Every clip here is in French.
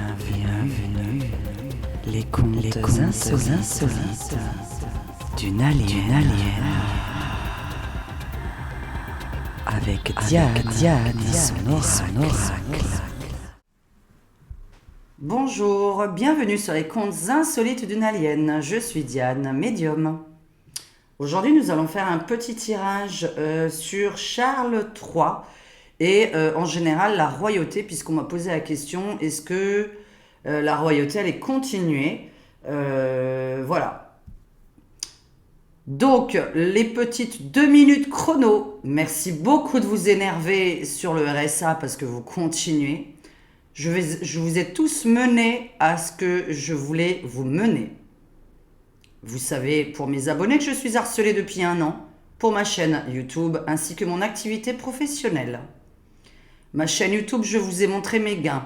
Bienvenue. Les contes insolites d'une alien. Avec Diane et son oracle. Bonjour, bienvenue sur les contes insolites d'une alien. Je suis Diane, médium. Aujourd'hui, nous allons faire un petit tirage sur Charles III et en général la royauté, puisqu'on m'a posé la question, est-ce que la royauté allait continuer? Voilà. Donc, les petites 2 minutes chrono. Merci beaucoup de vous énerver sur le RSA parce que vous continuez. Je vous ai tous menés à ce que je voulais vous mener. Vous savez, pour mes abonnés, que je suis harcelée depuis 1 an pour ma chaîne YouTube ainsi que mon activité professionnelle. Ma chaîne YouTube, je vous ai montré mes gains.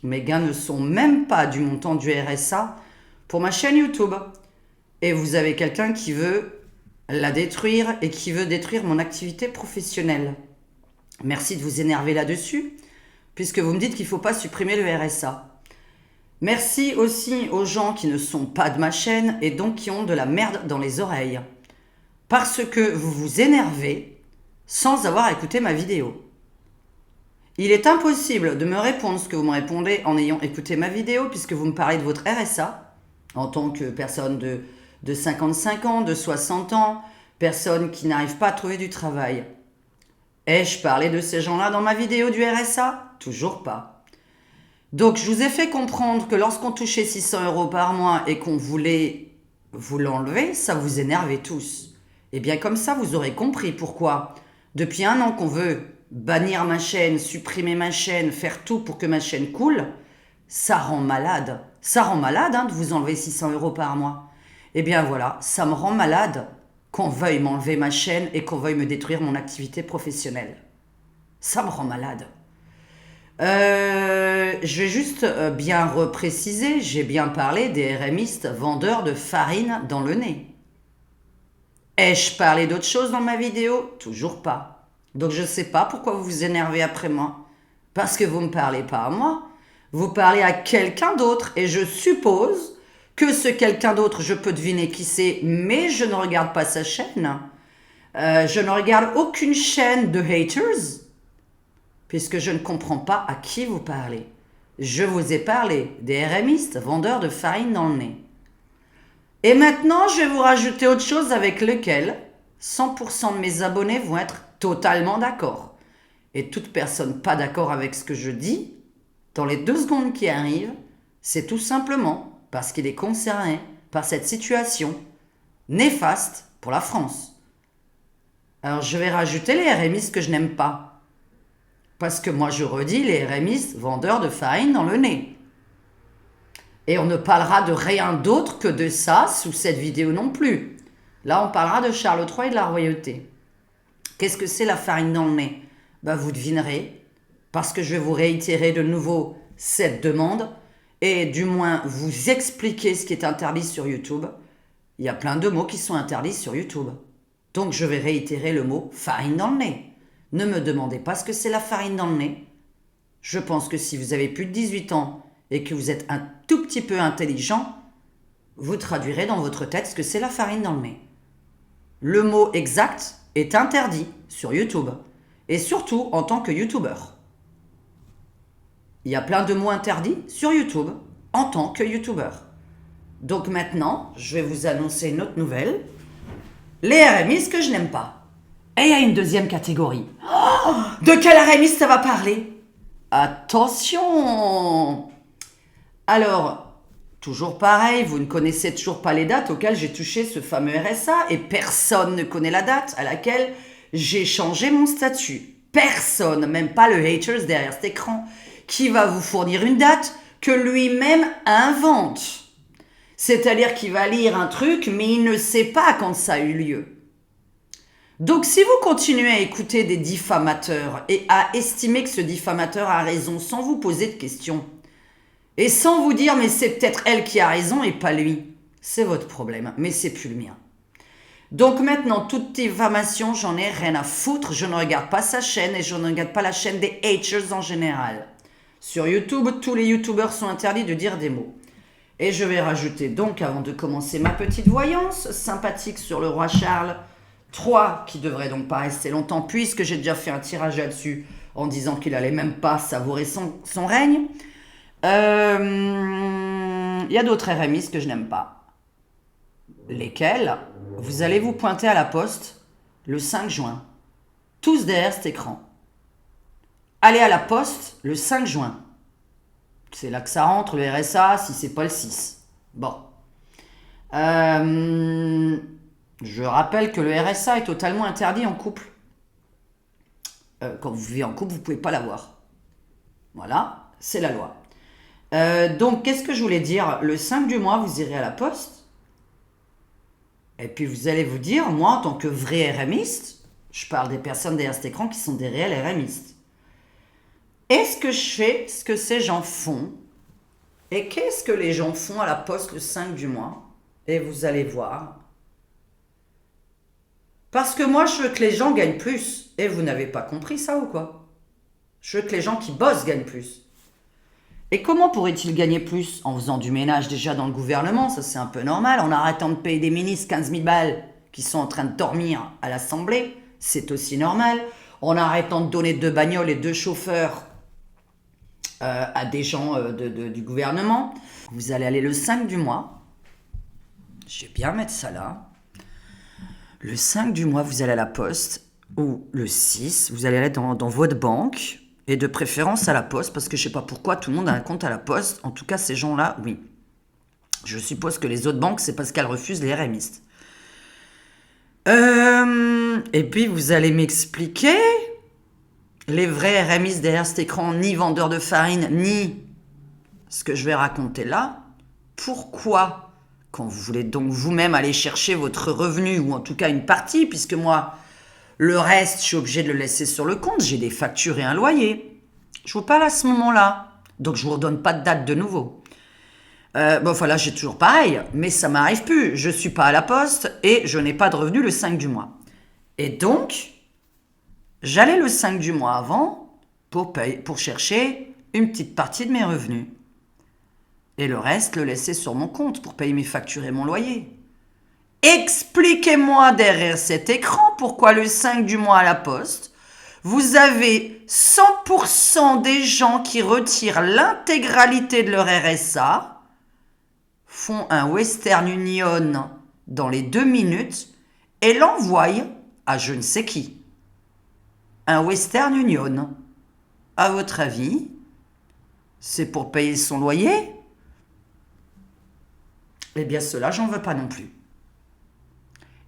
Mes gains ne sont même pas du montant du RSA pour ma chaîne YouTube. Et vous avez quelqu'un qui veut la détruire et qui veut détruire mon activité professionnelle. Merci de vous énerver là-dessus, puisque vous me dites qu'il ne faut pas supprimer le RSA. Merci aussi aux gens qui ne sont pas de ma chaîne et donc qui ont de la merde dans les oreilles. Parce que vous vous énervez sans avoir écouté ma vidéo. Il est impossible de me répondre ce que vous me répondez en ayant écouté ma vidéo puisque vous me parlez de votre RSA en tant que personne de 55 ans, de 60 ans, personne qui n'arrive pas à trouver du travail. Ai-je parlé de ces gens-là dans ma vidéo du RSA? Toujours pas. Donc, je vous ai fait comprendre que lorsqu'on touchait 600 € par mois et qu'on voulait vous l'enlever, ça vous énervait tous. Et bien comme ça, vous aurez compris pourquoi. Depuis 1 an qu'on veut bannir ma chaîne, supprimer ma chaîne, faire tout pour que ma chaîne coule, ça rend malade. Ça rend malade de vous enlever 600 € par mois. Et bien voilà, ça me rend malade qu'on veuille m'enlever ma chaîne et qu'on veuille me détruire mon activité professionnelle. Ça me rend malade. Je vais juste bien repréciser, j'ai bien parlé des RMistes vendeurs de farine dans le nez. Ai-je parlé d'autre chose dans ma vidéo? Toujours pas. Donc je ne sais pas pourquoi vous vous énervez après moi. Parce que vous ne me parlez pas à moi, vous parlez à quelqu'un d'autre et je suppose que ce quelqu'un d'autre, je peux deviner qui c'est, mais je ne regarde pas sa chaîne. Je ne regarde aucune chaîne de haters, puisque je ne comprends pas à qui vous parlez. Je vous ai parlé des RMistes, vendeurs de farine dans le nez. Et maintenant, je vais vous rajouter autre chose avec lequel 100% de mes abonnés vont être totalement d'accord. Et toute personne pas d'accord avec ce que je dis, dans les 2 secondes qui arrivent, c'est tout simplement parce qu'il est concerné par cette situation néfaste pour la France. Alors, je vais rajouter les RMistes que je n'aime pas. Parce que moi, je redis les RMistes vendeurs de farine dans le nez. Et on ne parlera de rien d'autre que de ça sous cette vidéo non plus. Là, on parlera de Charles III et de la royauté. Qu'est-ce que c'est la farine dans le nez? Vous devinerez, parce que je vais vous réitérer de nouveau cette demande et du moins vous expliquer ce qui est interdit sur YouTube. Il y a plein de mots qui sont interdits sur YouTube. Donc, je vais réitérer le mot farine dans le nez. Ne me demandez pas ce que c'est la farine dans le nez. Je pense que si vous avez plus de 18 ans et que vous êtes un tout petit peu intelligent, vous traduirez dans votre tête ce que c'est la farine dans le nez. Le mot exact est interdit sur YouTube et surtout en tant que YouTubeur. Il y a plein de mots interdits sur YouTube en tant que YouTubeur. Donc maintenant, je vais vous annoncer une autre nouvelle. Les RMistes que je n'aime pas. Et il y a une deuxième catégorie. Oh, de quel RMiste ça va parler? Attention! Alors, toujours pareil, vous ne connaissez toujours pas les dates auxquelles j'ai touché ce fameux RSA et personne ne connaît la date à laquelle j'ai changé mon statut. Personne, même pas le haters derrière cet écran, qui va vous fournir une date que lui-même invente. C'est-à-dire qu'il va lire un truc, mais il ne sait pas quand ça a eu lieu. Donc si vous continuez à écouter des diffamateurs et à estimer que ce diffamateur a raison sans vous poser de questions, et sans vous dire mais c'est peut-être elle qui a raison et pas lui, c'est votre problème, mais c'est plus le mien. Donc maintenant, toute diffamation, j'en ai rien à foutre, je ne regarde pas sa chaîne et je ne regarde pas la chaîne des haters en général. Sur YouTube, tous les youtubeurs sont interdits de dire des mots. Et je vais rajouter donc, avant de commencer ma petite voyance sympathique sur le roi Charles III, qui devrait donc pas rester longtemps, puisque j'ai déjà fait un tirage là-dessus en disant qu'il allait même pas savourer son règne. Il y a d'autres RMistes que je n'aime pas. Lesquels vous allez vous pointer à la poste le 5 juin. Tous derrière cet écran. Allez à la poste le 5 juin. C'est là que ça rentre, le RSA, si c'est pas le 6. Bon. Je rappelle que le RSA est totalement interdit en couple. Quand vous vivez en couple, vous ne pouvez pas l'avoir. Voilà, c'est la loi. Donc, qu'est-ce que je voulais dire? Le 5 du mois, vous irez à la poste. Et puis, vous allez vous dire, moi, en tant que vrai RMiste, je parle des personnes derrière cet écran qui sont des réels RMistes. Est-ce que je fais ce que ces gens font? Et qu'est-ce que les gens font à la poste le 5 du mois? Et vous allez voir. Parce que moi, je veux que les gens gagnent plus. Et vous n'avez pas compris ça ou quoi? Je veux que les gens qui bossent gagnent plus. Et comment pourraient-ils gagner plus? En faisant du ménage déjà dans le gouvernement, ça c'est un peu normal. En arrêtant de payer des ministres 15 000 balles qui sont en train de dormir à l'Assemblée, c'est aussi normal. En arrêtant de donner 2 bagnoles et 2 chauffeurs à des gens du gouvernement. Vous allez aller le 5 du mois. Je vais bien mettre ça là. Le 5 du mois, vous allez à la poste. Ou le 6, vous allez aller dans votre banque. Et de préférence à la poste, parce que je ne sais pas pourquoi tout le monde a un compte à la poste. En tout cas, ces gens-là, oui. Je suppose que les autres banques, c'est parce qu'elles refusent les RMistes. Et puis, vous allez m'expliquer... Les vrais RMistes derrière cet écran, ni vendeurs de farine, ni ce que je vais raconter là. Pourquoi, quand vous voulez donc vous-même aller chercher votre revenu, ou en tout cas une partie, puisque moi, le reste, je suis obligé de le laisser sur le compte, j'ai des factures et un loyer. Je vous parle à ce moment-là, donc je ne vous redonne pas de date de nouveau. Là, j'ai toujours pareil, mais ça ne m'arrive plus. Je ne suis pas à la poste et je n'ai pas de revenu le 5 du mois. Et donc... J'allais le 5 du mois avant pour chercher une petite partie de mes revenus. Et le reste, le laisser sur mon compte pour payer mes factures et mon loyer. Expliquez-moi derrière cet écran pourquoi le 5 du mois à la poste, vous avez 100% des gens qui retirent l'intégralité de leur RSA, font un Western Union dans les 2 minutes et l'envoient à je ne sais qui. Un Western Union, à votre avis, c'est pour payer son loyer? Eh bien, cela, j'en veux pas non plus.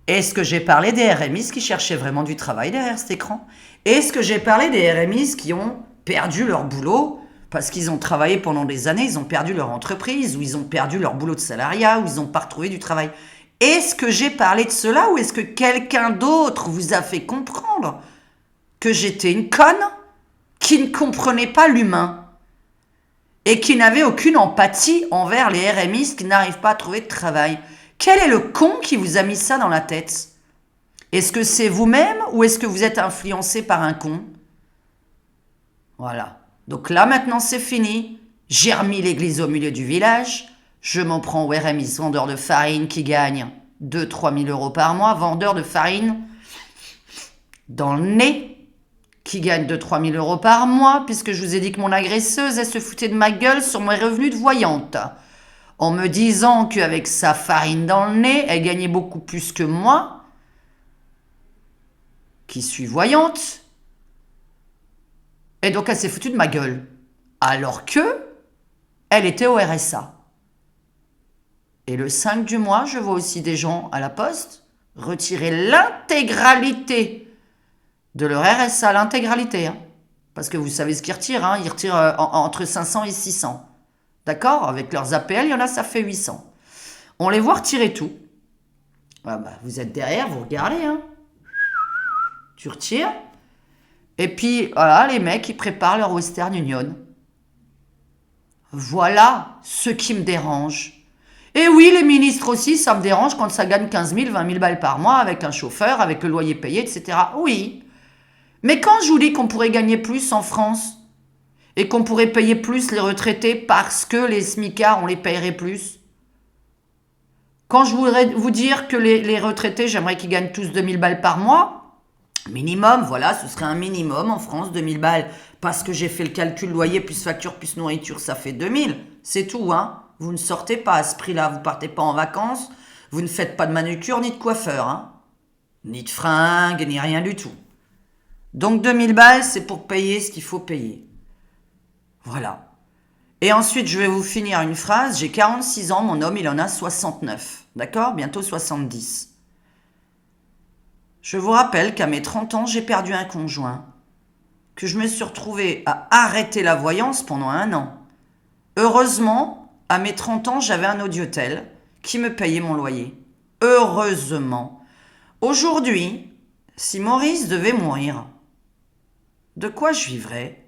Est-ce que j'ai parlé des RMistes qui cherchaient vraiment du travail derrière cet écran? Est-ce que j'ai parlé des RMistes qui ont perdu leur boulot parce qu'ils ont travaillé pendant des années, ils ont perdu leur entreprise, ou ils ont perdu leur boulot de salariat, ou ils n'ont pas retrouvé du travail? Est-ce que j'ai parlé de cela, ou est-ce que quelqu'un d'autre vous a fait comprendre que j'étais une conne qui ne comprenait pas l'humain et qui n'avait aucune empathie envers les RMistes qui n'arrivent pas à trouver de travail? Quel est le con qui vous a mis ça dans la tête? Est-ce que c'est vous-même ou est-ce que vous êtes influencé par un con? Voilà. Donc là, maintenant, c'est fini. J'ai remis l'église au milieu du village. Je m'en prends au RMiste, vendeur de farine qui gagne 2-3 000 euros par mois. Vendeur de farine dans le nez qui gagne 2-3 000 euros par mois, puisque je vous ai dit que mon agresseuse, elle se foutait de ma gueule sur mes revenus de voyante, en me disant qu'avec sa farine dans le nez, elle gagnait beaucoup plus que moi, qui suis voyante. Et donc elle s'est foutue de ma gueule, alors que elle était au RSA. Et le 5 du mois, je vois aussi des gens à la poste retirer l'intégralité de leur RSA, l'intégralité, hein. Parce que vous savez ce qu'ils retirent, hein. Ils retirent entre 500 et 600. D'accord? Avec leurs APL, il y en a, ça fait 800. On les voit retirer tout. Ah bah, vous êtes derrière, vous regardez, hein. Tu retires. Et puis, voilà, les mecs, ils préparent leur Western Union. Voilà ce qui me dérange. Et oui, les ministres aussi, ça me dérange quand ça gagne 15 000, 20 000 balles par mois avec un chauffeur, avec le loyer payé, etc. Oui. Mais quand je vous dis qu'on pourrait gagner plus en France, et qu'on pourrait payer plus les retraités parce que les smicards, on les payerait plus. Quand je voudrais vous dire que les retraités, j'aimerais qu'ils gagnent tous 2000 balles par mois, minimum, voilà, ce serait un minimum en France, 2000 balles, parce que j'ai fait le calcul loyer plus facture plus nourriture, ça fait 2000, c'est tout, hein. Vous ne sortez pas à ce prix-là, vous partez pas en vacances, vous ne faites pas de manucure ni de coiffeur, hein. Ni de fringues, ni rien du tout. Donc 2000 balles, c'est pour payer ce qu'il faut payer. Voilà. Et ensuite, je vais vous finir une phrase. J'ai 46 ans, mon homme, il en a 69. D'accord? Bientôt 70. Je vous rappelle qu'à mes 30 ans, j'ai perdu un conjoint. Que je me suis retrouvée à arrêter la voyance pendant 1 an. Heureusement, à mes 30 ans, j'avais un audiotel qui me payait mon loyer. Heureusement. Aujourd'hui, si Maurice devait mourir, de quoi je vivrais?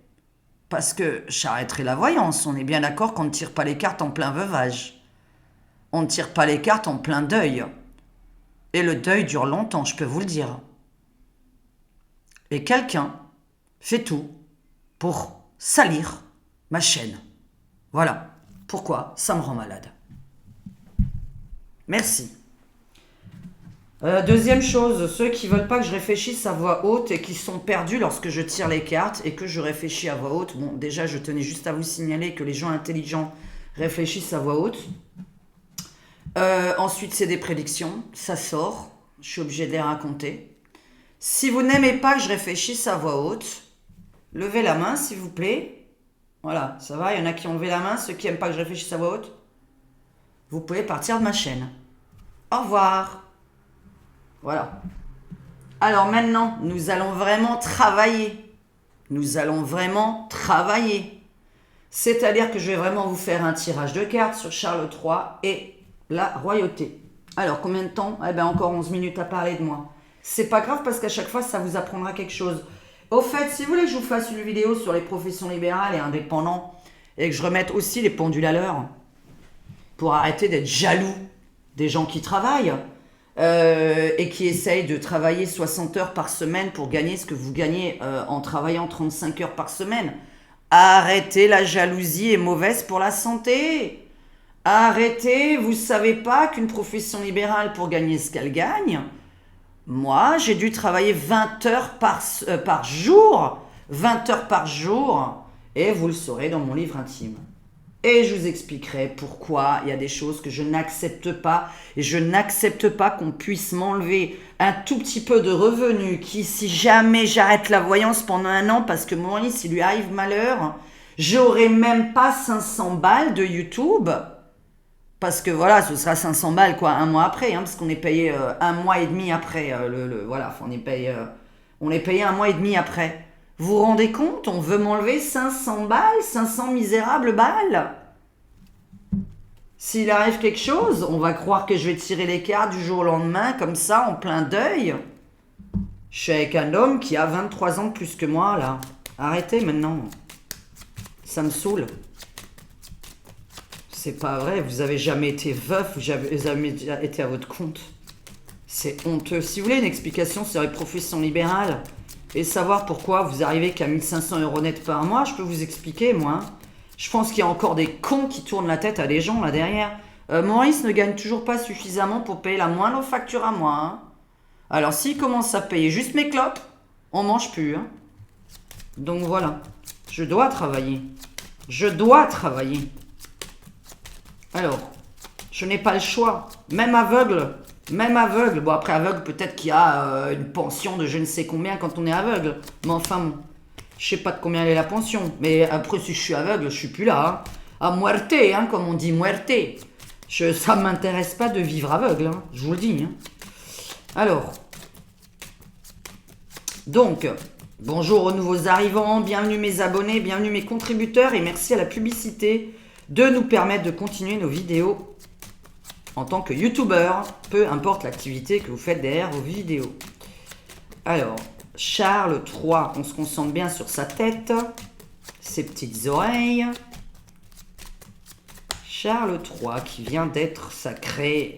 Parce que j'arrêterai la voyance. On est bien d'accord qu'on ne tire pas les cartes en plein veuvage. On ne tire pas les cartes en plein deuil. Et le deuil dure longtemps, je peux vous le dire. Et quelqu'un fait tout pour salir ma chaîne. Voilà pourquoi ça me rend malade. Merci. Deuxième chose, ceux qui veulent pas que je réfléchisse à voix haute et qui sont perdus lorsque je tire les cartes et que je réfléchis à voix haute. Bon, déjà, je tenais juste à vous signaler que les gens intelligents réfléchissent à voix haute. Ensuite, c'est des prédictions. Ça sort. Je suis obligée de les raconter. Si vous n'aimez pas que je réfléchisse à voix haute, levez la main, s'il vous plaît. Voilà, ça va, il y en a qui ont levé la main. Ceux qui n'aiment pas que je réfléchisse à voix haute, vous pouvez partir de ma chaîne. Au revoir. Voilà. Alors maintenant, nous allons vraiment travailler. Nous allons vraiment travailler. C'est-à-dire que je vais vraiment vous faire un tirage de cartes sur Charles III et la royauté. Alors, combien de temps? Eh bien, encore 11 minutes à parler de moi. C'est pas grave parce qu'à chaque fois, ça vous apprendra quelque chose. Au fait, si vous voulez que je vous fasse une vidéo sur les professions libérales et indépendants et que je remette aussi les pendules à l'heure pour arrêter d'être jaloux des gens qui travaillent, et qui essaye de travailler 60 heures par semaine pour gagner ce que vous gagnez en travaillant 35 heures par semaine. Arrêtez, la jalousie est mauvaise pour la santé. Arrêtez, vous savez pas qu'une profession libérale pour gagner ce qu'elle gagne, moi j'ai dû travailler 20 heures par jour, 20 heures par jour, et vous le saurez dans mon livre intime. Et je vous expliquerai pourquoi il y a des choses que je n'accepte pas. Et je n'accepte pas qu'on puisse m'enlever un tout petit peu de revenu qui, si jamais j'arrête la voyance pendant 1 an, parce que Maurice, il lui arrive malheur, j'aurai même pas 500 balles de YouTube. Parce que voilà, ce sera 500 balles quoi, 1 mois après, hein, parce qu'on est payé 1 mois et demi après. Voilà, on est payé 1 mois et demi après. Vous vous rendez compte? On veut m'enlever 500 balles, 500 misérables balles. S'il arrive quelque chose, on va croire que je vais tirer les cartes du jour au lendemain, comme ça, en plein deuil. Je suis avec un homme qui a 23 ans de plus que moi, là. Arrêtez maintenant. Ça me saoule. C'est pas vrai, vous avez jamais été veuf, vous avez jamais été à votre compte. C'est honteux. Si vous voulez une explication sur les professions libérales, et savoir pourquoi vous arrivez qu'à 1500 € net par mois, je peux vous expliquer, moi. Je pense qu'il y a encore des cons qui tournent la tête à des gens là derrière. Maurice ne gagne toujours pas suffisamment pour payer la moindre facture à moi. Hein. Alors s'il commence à payer juste mes clopes, on mange plus. Hein. Donc voilà, je dois travailler. Je dois travailler. Alors, je n'ai pas le choix. Même aveugle. Bon, après aveugle, peut-être qu'il y a une pension de je ne sais combien quand on est aveugle. Mais enfin, bon, je sais pas de combien elle est la pension. Mais après, si je suis aveugle, je suis plus là. Hein. À muerte, hein, comme on dit, muerte. Ça ne m'intéresse pas de vivre aveugle, hein, je vous le dis. Hein. Alors, donc, bonjour aux nouveaux arrivants, bienvenue mes abonnés, bienvenue mes contributeurs et merci à la publicité de nous permettre de continuer nos vidéos en tant que youtubeur, peu importe l'activité que vous faites derrière vos vidéos. Alors, Charles III, on se concentre bien sur sa tête, ses petites oreilles. Charles III qui vient d'être sacré.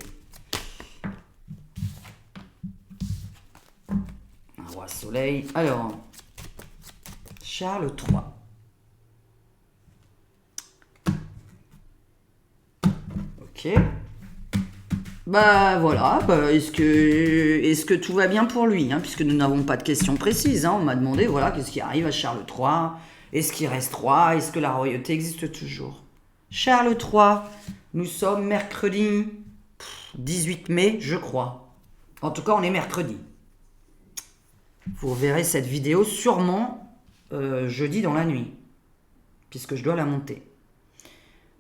Un roi soleil. Alors, Charles III. Ok. Bah voilà, est-ce que tout va bien pour lui, hein, puisque nous n'avons pas de questions précises, hein. On m'a demandé, voilà, qu'est-ce qui arrive à Charles III? Est-ce qu'il reste roi? Est-ce que la royauté existe toujours? Charles III, nous sommes mercredi 18 mai, je crois. En tout cas, on est mercredi. Vous verrez cette vidéo sûrement jeudi dans la nuit, puisque je dois la monter.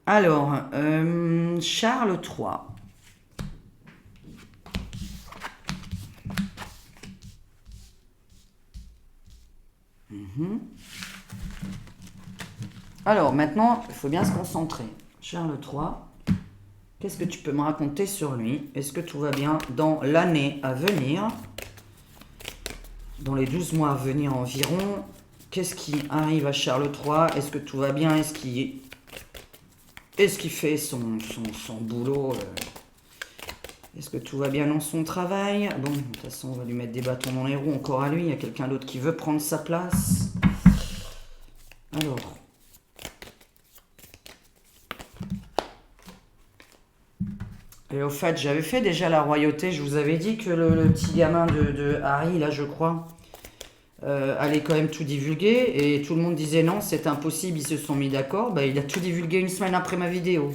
Alors, Charles III. Alors, maintenant, il faut bien se concentrer. Charles III, qu'est-ce que tu peux me raconter sur lui? Est-ce que tout va bien dans l'année à venir? Dans les 12 mois à venir environ, qu'est-ce qui arrive à Charles III? Est-ce que tout va bien? Est-ce qu'il fait son boulot? Est-ce que tout va bien dans son travail? Bon, de toute façon, on va lui mettre des bâtons dans les roues encore à lui. Il y a quelqu'un d'autre qui veut prendre sa place. Alors. Et au fait, j'avais fait déjà la royauté. Je vous avais dit que le petit gamin de Harry, là, je crois, allait quand même tout divulguer. Et tout le monde disait non, c'est impossible. Ils se sont mis d'accord. Il a tout divulgué une semaine après ma vidéo.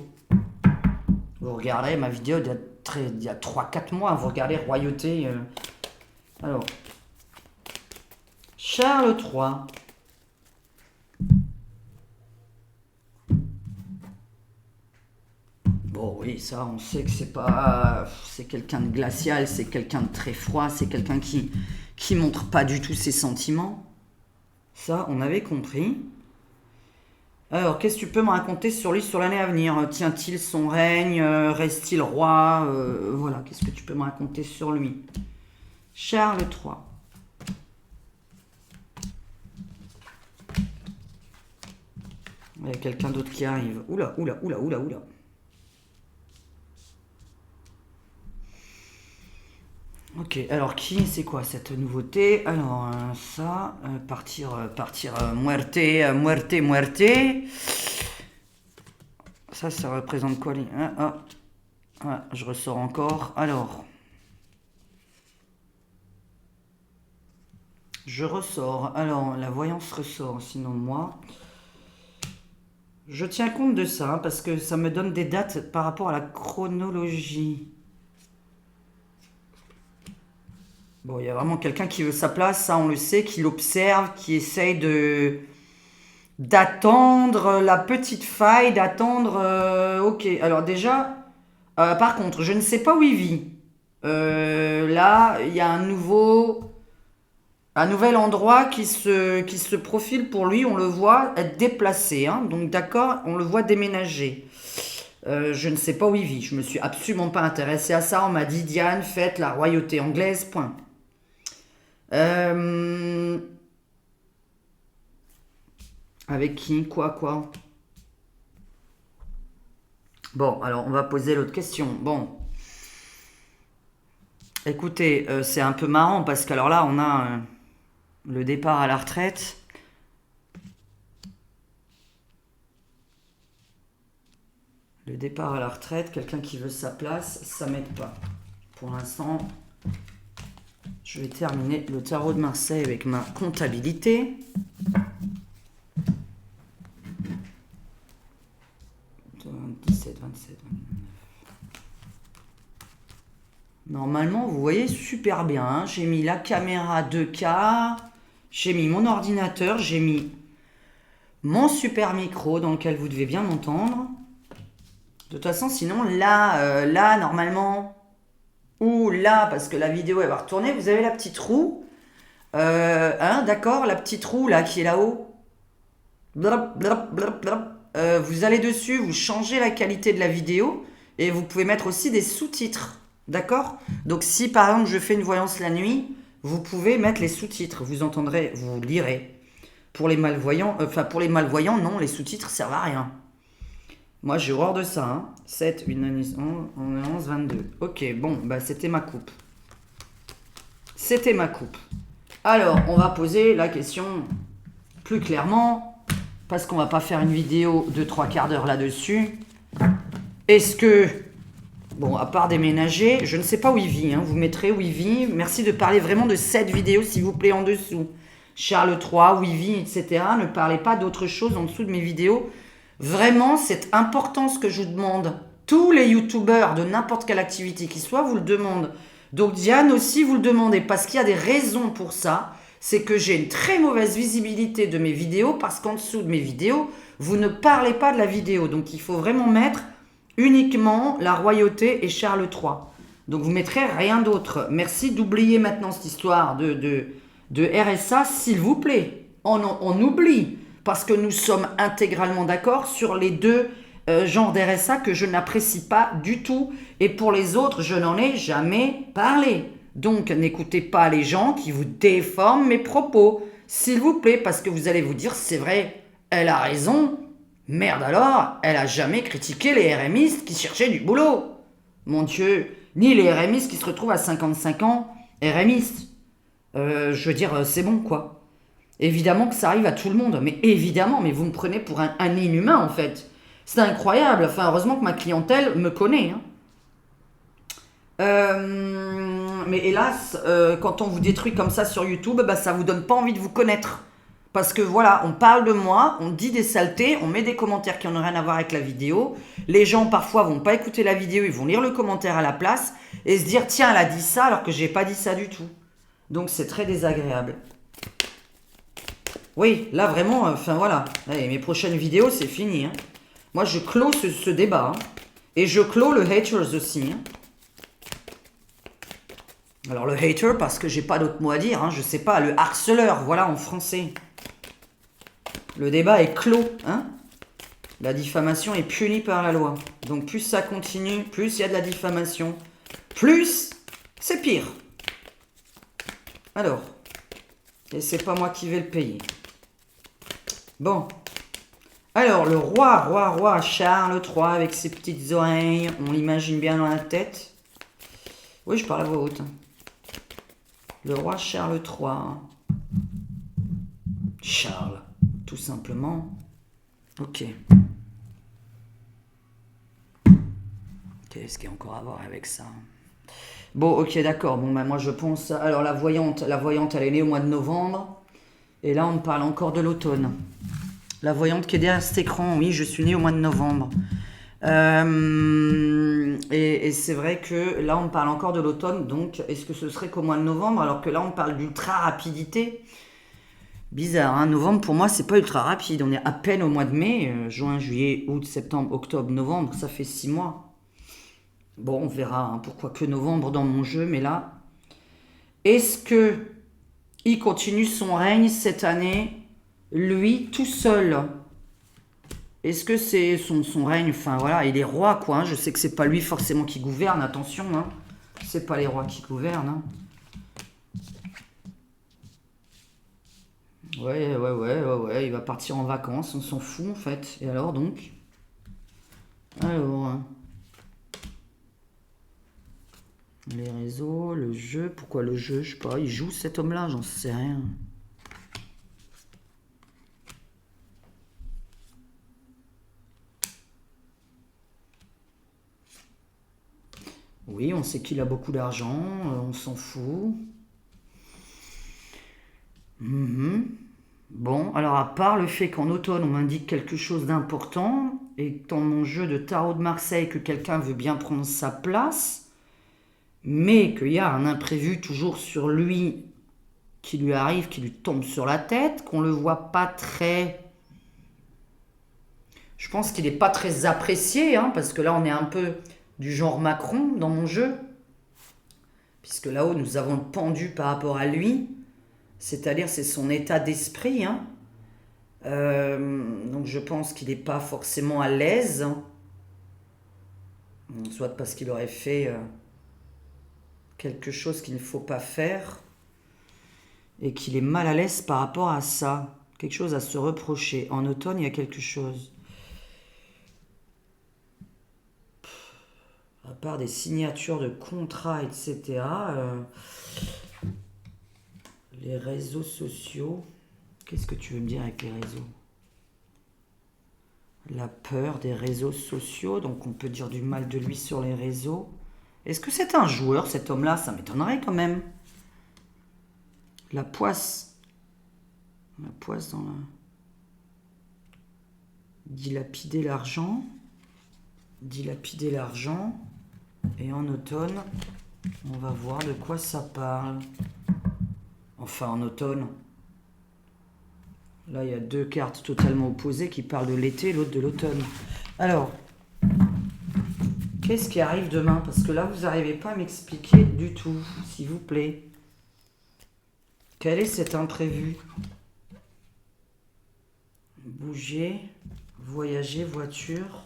Vous regardez ma vidéo il y a 3-4 mois. Vous regardez royauté. Alors, Charles III. Bon, oui, ça, on sait que c'est quelqu'un de glacial, c'est quelqu'un de très froid, c'est quelqu'un qui montre pas du tout ses sentiments. Ça, on avait compris. Alors, qu'est-ce que tu peux me raconter sur lui sur l'année à venir? Tient-il son règne? Reste-t-il roi? Voilà, qu'est-ce que tu peux me raconter sur lui? Charles III. Il y a quelqu'un d'autre qui arrive. Oula. Ok, alors c'est quoi cette nouveauté? Alors ça, partir muerte. Ça représente quoi les... je ressors encore. Alors, je ressors. Alors, la voyance ressort. Sinon moi, je tiens compte de ça hein, parce que ça me donne des dates par rapport à la chronologie. Bon, il y a vraiment quelqu'un qui veut sa place, ça on le sait, qui l'observe, qui essaye d'attendre la petite faille, d'attendre... ok, alors déjà, par contre, je ne sais pas où il vit. Là, il y a un nouvel endroit qui se profile pour lui, on le voit être déplacé, hein, donc d'accord, on le voit déménager. Je ne sais pas où il vit, je me suis absolument pas intéressée à ça, on m'a dit Diane, faites la royauté anglaise, point. Avec qui? Quoi? Bon, alors on va poser l'autre question. Bon. Écoutez, c'est un peu marrant parce qu'alors là, on a le départ à la retraite. Le départ à la retraite, quelqu'un qui veut sa place, ça m'aide pas. Pour l'instant... Je vais terminer le tarot de Marseille avec ma comptabilité. « 17, 27, 29. » Normalement, vous voyez super bien. Hein. J'ai mis la caméra 2K. J'ai mis mon ordinateur. J'ai mis mon super micro dans lequel vous devez bien m'entendre. De toute façon, sinon, là, normalement... ou là, parce que la vidéo elle va retourner, vous avez la petite roue, d'accord, la petite roue là qui est là-haut, vous allez dessus, vous changez la qualité de la vidéo, et vous pouvez mettre aussi des sous-titres, d'accord? Donc si par exemple je fais une voyance la nuit, vous pouvez mettre les sous-titres, vous entendrez, vous lirez. Pour les malvoyants, non, les sous-titres servent à rien. Moi, j'ai horreur de ça. Hein. 7, 8, 9, 10, 11, 22. Ok, bon, c'était ma coupe. Alors, on va poser la question plus clairement, parce qu'on va pas faire une vidéo de 3 quarts d'heure là-dessus. Est-ce que Bon, à part déménager, je ne sais pas où il vit. Hein. Vous mettrez où il vit. Merci de parler vraiment de cette vidéo, s'il vous plaît, en dessous. Charles III, où il vit, etc. Ne parlez pas d'autre chose en dessous de mes vidéos. Vraiment, c'est important ce que je vous demande. Tous les youtubeurs de n'importe quelle activité qui soit vous le demandent. Donc Diane aussi vous le demandez parce qu'il y a des raisons pour ça. C'est que j'ai une très mauvaise visibilité de mes vidéos parce qu'en dessous de mes vidéos, vous ne parlez pas de la vidéo. Donc il faut vraiment mettre uniquement la royauté et Charles III. Donc vous mettrez rien d'autre. Merci d'oublier maintenant cette histoire de RSA, s'il vous plaît. On oublie parce que nous sommes intégralement d'accord sur les deux genres d'RSA que je n'apprécie pas du tout. Et pour les autres, je n'en ai jamais parlé. Donc n'écoutez pas les gens qui vous déforment mes propos, s'il vous plaît, parce que vous allez vous dire, c'est vrai, elle a raison. Merde alors, elle a jamais critiqué les RMistes qui cherchaient du boulot. Mon Dieu, ni les RMistes qui se retrouvent à 55 ans, RMistes. Je veux dire, c'est bon quoi. Évidemment que ça arrive à tout le monde, mais évidemment, mais vous me prenez pour un inhumain en fait. C'est incroyable, enfin heureusement que ma clientèle me connaît. Hein. Mais hélas, quand on vous détruit comme ça sur YouTube, bah, ça vous donne pas envie de vous connaître. Parce que voilà, on parle de moi, on dit des saletés, on met des commentaires qui n'ont rien à voir avec la vidéo. Les gens parfois vont pas écouter la vidéo, ils vont lire le commentaire à la place et se dire tiens, elle a dit ça alors que j'ai pas dit ça du tout. Donc c'est très désagréable. Oui, là vraiment, enfin voilà. Allez, mes prochaines vidéos, c'est fini. Hein. Moi, je clôt ce débat. Hein. Et je clôt le haters aussi. Hein. Alors le hater, parce que j'ai pas d'autre mot à dire, hein, je sais pas, le harceleur, voilà en français. Le débat est clos, hein. La diffamation est punie par la loi. Donc plus ça continue, plus il y a de la diffamation, plus c'est pire. Alors, et c'est pas moi qui vais le payer. Bon. Alors, le roi Charles III avec ses petites oreilles, on l'imagine bien dans la tête. Oui, je parle à voix haute. Le roi Charles III. Charles, tout simplement. Ok. Qu'est-ce qu'il y a encore à voir avec ça? Bon, ok, d'accord. Bon, ben moi je pense... Alors la voyante, elle est née au mois de novembre. Et là, on me parle encore de l'automne. La voyante qui est derrière cet écran, oui, je suis née au mois de novembre. Et c'est vrai que là, on me parle encore de l'automne. Donc, est-ce que ce serait qu'au mois de novembre, alors que là, on parle d'ultra rapidité? Bizarre, hein. Novembre, pour moi, c'est pas ultra rapide. On est à peine au mois de mai. Juin, juillet, août, septembre, octobre, novembre, ça fait 6 mois. Bon, on verra. Hein, pourquoi que novembre dans mon jeu, mais là... Est-ce que il continue son règne cette année, lui, tout seul? Est-ce que c'est son règne? Enfin, voilà, il est roi, quoi. Hein. Je sais que c'est pas lui forcément qui gouverne, attention. Hein. C'est pas les rois qui gouvernent. Hein. Ouais, il va partir en vacances, on s'en fout, en fait. Et alors, donc? Alors... Les réseaux, le jeu, pourquoi le jeu? Je sais pas, il joue cet homme-là, j'en sais rien. Oui, on sait qu'il a beaucoup d'argent, on s'en fout. Bon, alors à part le fait qu'en automne on m'indique quelque chose d'important, et dans mon jeu de tarot de Marseille que quelqu'un veut bien prendre sa place, mais qu'il y a un imprévu toujours sur lui qui lui arrive, qui lui tombe sur la tête, qu'on le voit pas très... Je pense qu'il n'est pas très apprécié, hein, parce que là on est un peu du genre Macron dans mon jeu, puisque là-haut nous avons le pendu par rapport à lui, c'est-à-dire c'est son état d'esprit. Hein. Donc je pense qu'il n'est pas forcément à l'aise, soit parce qu'il aurait fait... quelque chose qu'il ne faut pas faire et qu'il est mal à l'aise par rapport à ça. Quelque chose à se reprocher. En automne, il y a quelque chose. À part des signatures de contrats, etc. Les réseaux sociaux. Qu'est-ce que tu veux me dire avec les réseaux? La peur des réseaux sociaux, donc on peut dire du mal de lui sur les réseaux. Est-ce que c'est un joueur, cet homme-là? Ça m'étonnerait quand même. La poisse. La poisse dans la... Dilapider l'argent. Dilapider l'argent. Et en automne, on va voir de quoi ça parle. Enfin, en automne. Là, il y a deux cartes totalement opposées qui parlent de l'été, l'autre de l'automne. Alors, qu'est-ce qui arrive demain? Parce que là, vous n'arrivez pas à m'expliquer du tout, s'il vous plaît. Quel est cet imprévu? Bouger, voyager, voiture,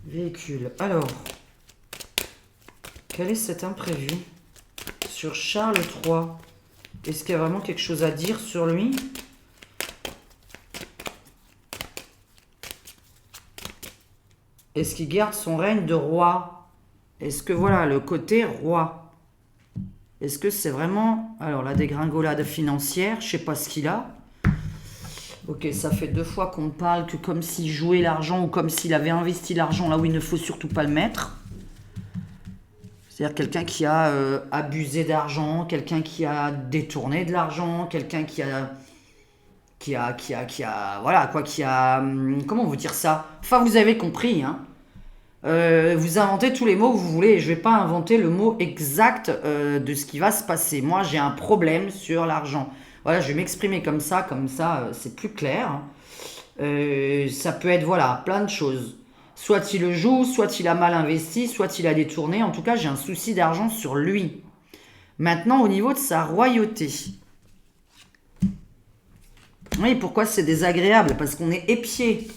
véhicule. Alors, quel est cet imprévu sur Charles III? Est-ce qu'il y a vraiment quelque chose à dire sur lui? Est-ce qu'il garde son règne de roi? Est-ce que voilà, le côté roi? Est-ce que c'est vraiment... Alors, la dégringolade financière, je sais pas ce qu'il a. Ok, ça fait 2 fois qu'on me parle que comme s'il jouait l'argent ou comme s'il avait investi l'argent là où il ne faut surtout pas le mettre. C'est-à-dire quelqu'un qui a abusé d'argent, quelqu'un qui a détourné de l'argent, quelqu'un qui a... Voilà, quoi, qui a... Comment vous dire ça? Enfin, vous avez compris, hein. Vous inventez tous les mots que vous voulez. Je ne vais pas inventer le mot exact de ce qui va se passer. Moi, j'ai un problème sur l'argent. Voilà, je vais m'exprimer comme ça, c'est plus clair. Ça peut être, voilà, plein de choses. Soit il le joue, soit il a mal investi, soit il a détourné. En tout cas, j'ai un souci d'argent sur lui. Maintenant, au niveau de sa royauté. Oui, pourquoi c'est désagréable? Parce qu'on est épié.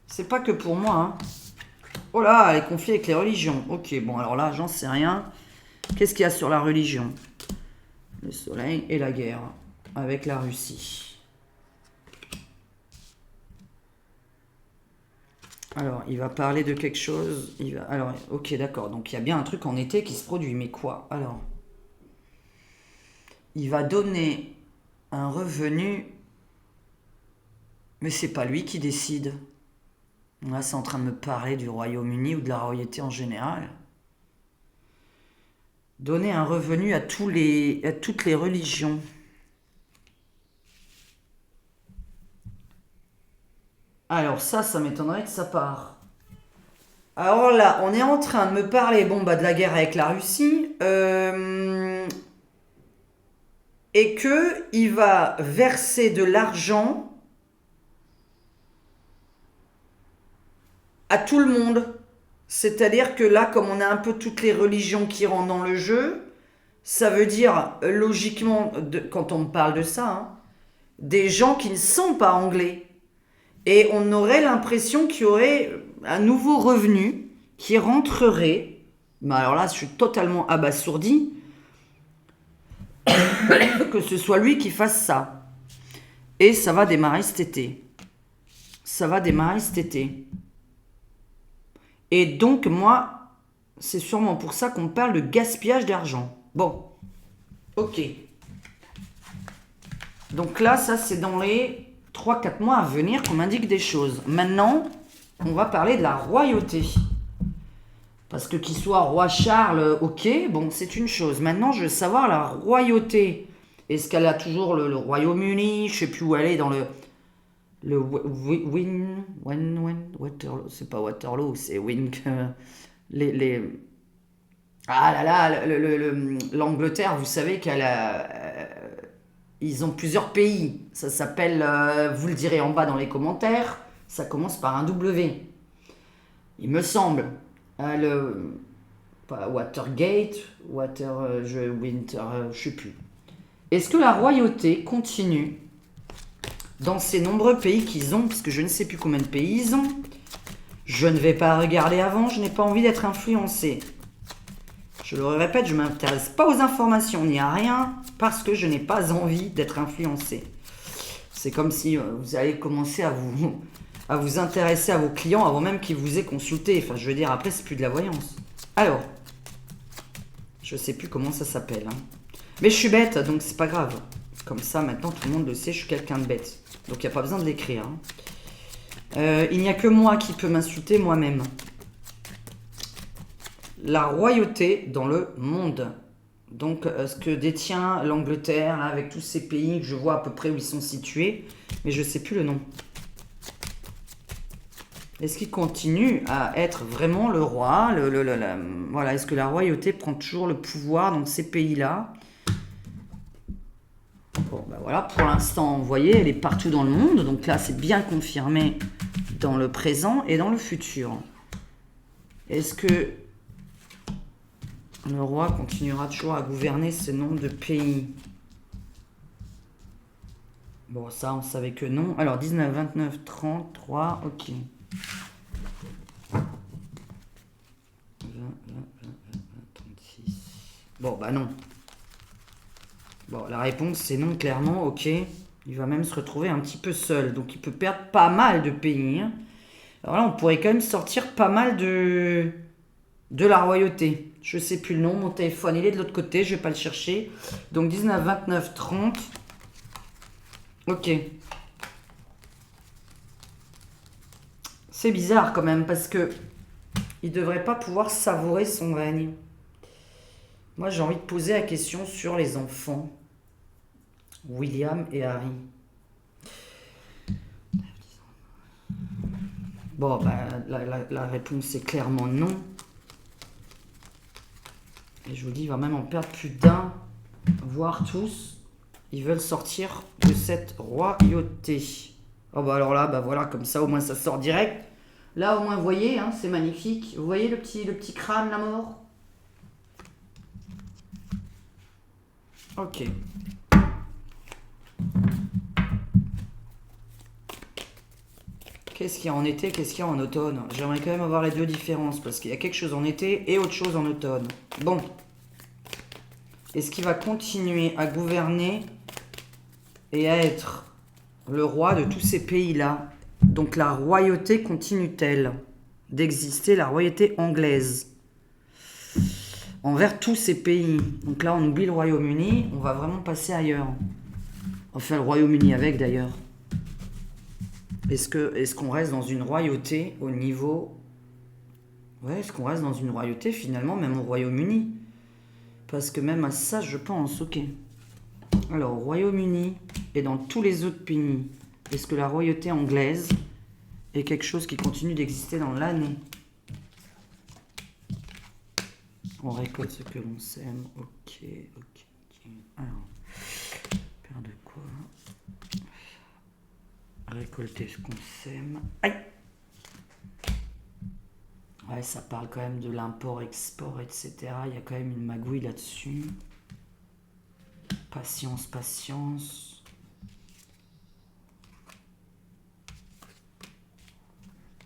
C'est pas que pour moi, hein. Oh là, les conflits avec les religions. Ok, bon, alors là, j'en sais rien. Qu'est-ce qu'il y a sur la religion? Le soleil et la guerre avec la Russie. Alors, il va parler de quelque chose. Alors, ok, d'accord. Donc, il y a bien un truc en été qui se produit. Mais quoi? Alors, il va donner un revenu. Mais c'est pas lui qui décide. Là, c'est en train de me parler du Royaume-Uni ou de la royauté en général. Donner un revenu à toutes les religions. Alors ça m'étonnerait que ça part. Alors là, on est en train de me parler de la guerre avec la Russie. Et qu'il va verser de l'argent à tout le monde. C'est-à-dire que là, comme on a un peu toutes les religions qui rentrent dans le jeu, ça veut dire, logiquement, quand on me parle de ça, hein, des gens qui ne sont pas anglais. Et on aurait l'impression qu'il y aurait un nouveau revenu qui rentrerait. Mais alors là, je suis totalement abasourdi que ce soit lui qui fasse ça. Et ça va démarrer cet été. Et donc, moi, c'est sûrement pour ça qu'on parle de gaspillage d'argent. Bon, ok. Donc là, ça, c'est dans les 3-4 mois à venir qu'on m'indique des choses. Maintenant, on va parler de la royauté. Parce que qu'il soit roi Charles, ok, bon, c'est une chose. Maintenant, je veux savoir la royauté. Est-ce qu'elle a toujours le Royaume-Uni? Je sais plus où elle est dans le Waterloo, c'est pas Waterloo, c'est ah là là, l'Angleterre, vous savez qu'elle a, ils ont plusieurs pays. Ça s'appelle, vous le direz en bas dans les commentaires, ça commence par un W. Il me semble. Pas Watergate, je sais plus. Est-ce que la royauté continue dans ces nombreux pays qu'ils ont, parce que je ne sais plus combien de pays ils ont? Je ne vais pas regarder avant, je n'ai pas envie d'être influencé. Je le répète, je ne m'intéresse pas aux informations ni à rien, parce que je n'ai pas envie d'être influencé. C'est comme si vous allez commencer à vous intéresser à vos clients avant même qu'ils vous aient consulté. Enfin, je veux dire, après, c'est plus de la voyance. Alors, je ne sais plus comment ça s'appelle. Hein. Mais je suis bête, donc c'est pas grave. Comme ça, maintenant, tout le monde le sait, je suis quelqu'un de bête. Donc, il n'y a pas besoin de l'écrire. Hein. Il n'y a que moi qui peux m'insulter moi-même. La royauté dans le monde. Donc, ce que détient l'Angleterre, là, avec tous ces pays que je vois à peu près où ils sont situés, mais je ne sais plus le nom. Est-ce qu'il continue à être vraiment le roi voilà, est-ce que la royauté prend toujours le pouvoir dans ces pays-là? Bon, ben voilà, pour l'instant, vous voyez, elle est partout dans le monde. Donc là, c'est bien confirmé dans le présent et dans le futur. Est-ce que le roi continuera toujours à gouverner ce nombre de pays? Bon, ça, on savait que non. Alors, 19, 29, 30, 3, ok. 20, 36. Bon, bah non. Bon, la réponse, c'est non, clairement, ok. Il va même se retrouver un petit peu seul. Donc, il peut perdre pas mal de pays. Hein. Alors là, on pourrait quand même sortir pas mal de la royauté. Je sais plus le nom. Mon téléphone, il est de l'autre côté. Je vais pas le chercher. Donc, 19, 29, 30. Ok. C'est bizarre quand même parce que il devrait pas pouvoir savourer son règne. Moi, j'ai envie de poser la question sur les enfants. William et Harry. Bon, bah, la réponse est clairement non. Et je vous dis, il va même en perdre plus d'un, voire tous. Ils veulent sortir de cette royauté. Oh bah alors là, bah voilà, comme ça au moins ça sort direct. Là au moins, vous voyez, hein, c'est magnifique. Vous voyez le petit crâne, la mort? Ok. Qu'est-ce qu'il y a en été, qu'est-ce qu'il y a en automne? J'aimerais quand même avoir les deux différences, parce qu'il y a quelque chose en été et autre chose en automne. Bon. Est-ce qu'il va continuer à gouverner et à être le roi de tous ces pays-là? Donc la royauté continue-t-elle d'exister, la royauté anglaise, envers tous ces pays? Donc là, on oublie le Royaume-Uni, on va vraiment passer ailleurs. Enfin, le Royaume-Uni avec, d'ailleurs. Est-ce qu'on reste dans une royauté au niveau... Ouais, est-ce qu'on reste dans une royauté, finalement, même au Royaume-Uni? Parce que même à ça, je pense, ok. Alors, au Royaume-Uni et dans tous les autres pays, est-ce que la royauté anglaise est quelque chose qui continue d'exister dans l'année? On récolte ce que l'on sème. Ok. Alors, père de quoi? Récolter ce qu'on sème. Aïe! Ouais, ça parle quand même de l'import-export, etc. Il y a quand même une magouille là-dessus. Patience.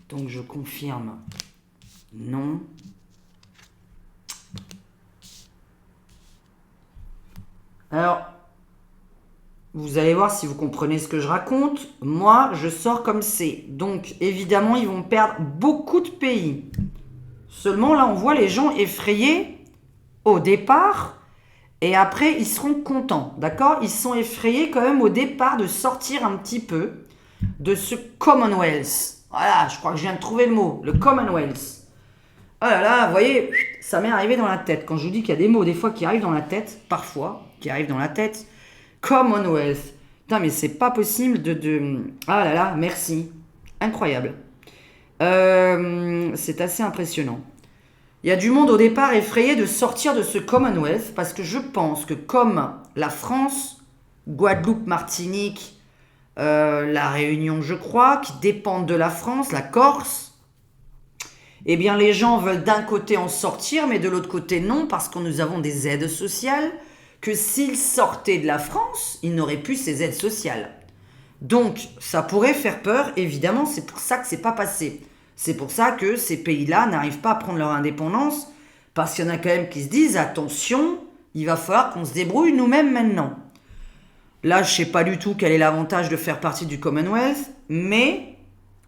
Donc je confirme. Non. Alors, vous allez voir si vous comprenez ce que je raconte. Moi, je sors comme c'est. Donc, évidemment, ils vont perdre beaucoup de pays. Seulement, là, on voit les gens effrayés au départ. Et après, ils seront contents. D'accord? Ils sont effrayés quand même au départ de sortir un petit peu de ce Commonwealth. Voilà, je crois que je viens de trouver le mot. Le Commonwealth. Oh là là, vous voyez, ça m'est arrivé dans la tête. Quand je vous dis qu'il y a des mots, des fois, qui arrivent dans la tête, parfois, qui arrivent dans la tête. Commonwealth. Putain, mais c'est pas possible de... Ah là là, merci. Incroyable. C'est assez impressionnant. Il y a du monde au départ effrayé de sortir de ce Commonwealth parce que je pense que comme la France, Guadeloupe, Martinique, la Réunion, je crois, qui dépendent de la France, la Corse, eh bien les gens veulent d'un côté en sortir, mais de l'autre côté non, parce que nous avons des aides sociales, que s'ils sortaient de la France, ils n'auraient plus ces aides sociales. Donc, ça pourrait faire peur, évidemment, c'est pour ça que c'est pas passé. C'est pour ça que ces pays-là n'arrivent pas à prendre leur indépendance, parce qu'il y en a quand même qui se disent, attention, il va falloir qu'on se débrouille nous-mêmes maintenant. Là, je sais pas du tout quel est l'avantage de faire partie du Commonwealth, mais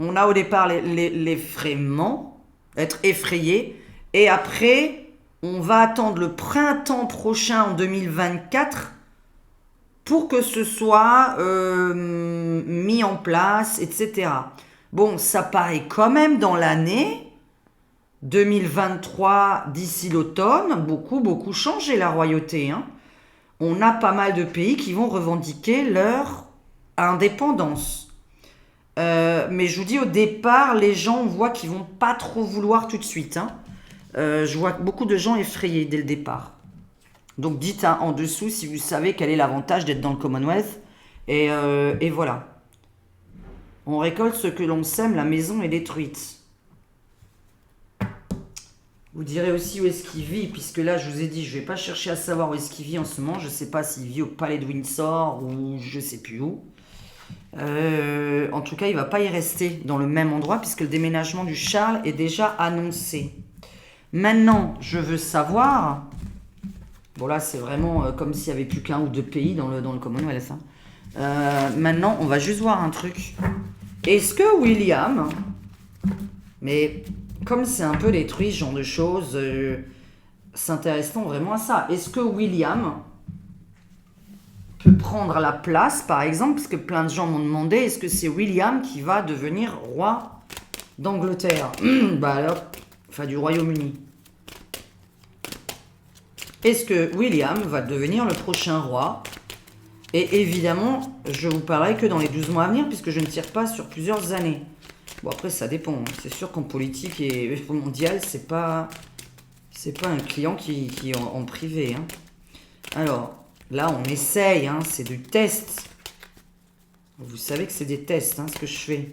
on a au départ l'effrayement, être effrayé, et après, on va attendre le printemps prochain en 2024 pour que ce soit mis en place, etc. Bon, ça paraît quand même dans l'année 2023, d'ici l'automne, beaucoup changé la royauté. Hein. On a pas mal de pays qui vont revendiquer leur indépendance. Mais je vous dis, au départ, les gens, on voit qu'ils vont pas trop vouloir tout de suite. Hein. Je vois beaucoup de gens effrayés dès le départ. Donc dites en dessous si vous savez quel est l'avantage d'être dans le Commonwealth. Et voilà. On récolte ce que l'on sème, la maison est détruite. Vous direz aussi où est-ce qu'il vit, puisque là je vous ai dit, je vais pas chercher à savoir où est-ce qu'il vit en ce moment. Je sais pas s'il vit au palais de Windsor ou je sais plus où. En tout cas, il va pas y rester dans le même endroit puisque le déménagement du Charles est déjà annoncé. Maintenant, je veux savoir... Bon là, c'est vraiment comme s'il n'y avait plus qu'un ou deux pays dans le Commonwealth. Hein. Maintenant, on va juste voir un truc. Est-ce que William... Mais comme c'est un peu détruit ce genre de choses, s'intéressons vraiment à ça. Est-ce que William peut prendre la place, par exemple, parce que plein de gens m'ont demandé, est-ce que c'est William qui va devenir roi d'Angleterre? Bah alors, enfin du Royaume-Uni. Est-ce que William va devenir le prochain roi? Et évidemment, je vous parlerai que dans les 12 mois à venir, puisque je ne tire pas sur plusieurs années. Bon, après, ça dépend. C'est sûr qu'en politique et mondiale, c'est pas un client qui est en privé. Hein. Alors, là, on essaye, hein, c'est du test. Vous savez que c'est des tests, hein, ce que je fais.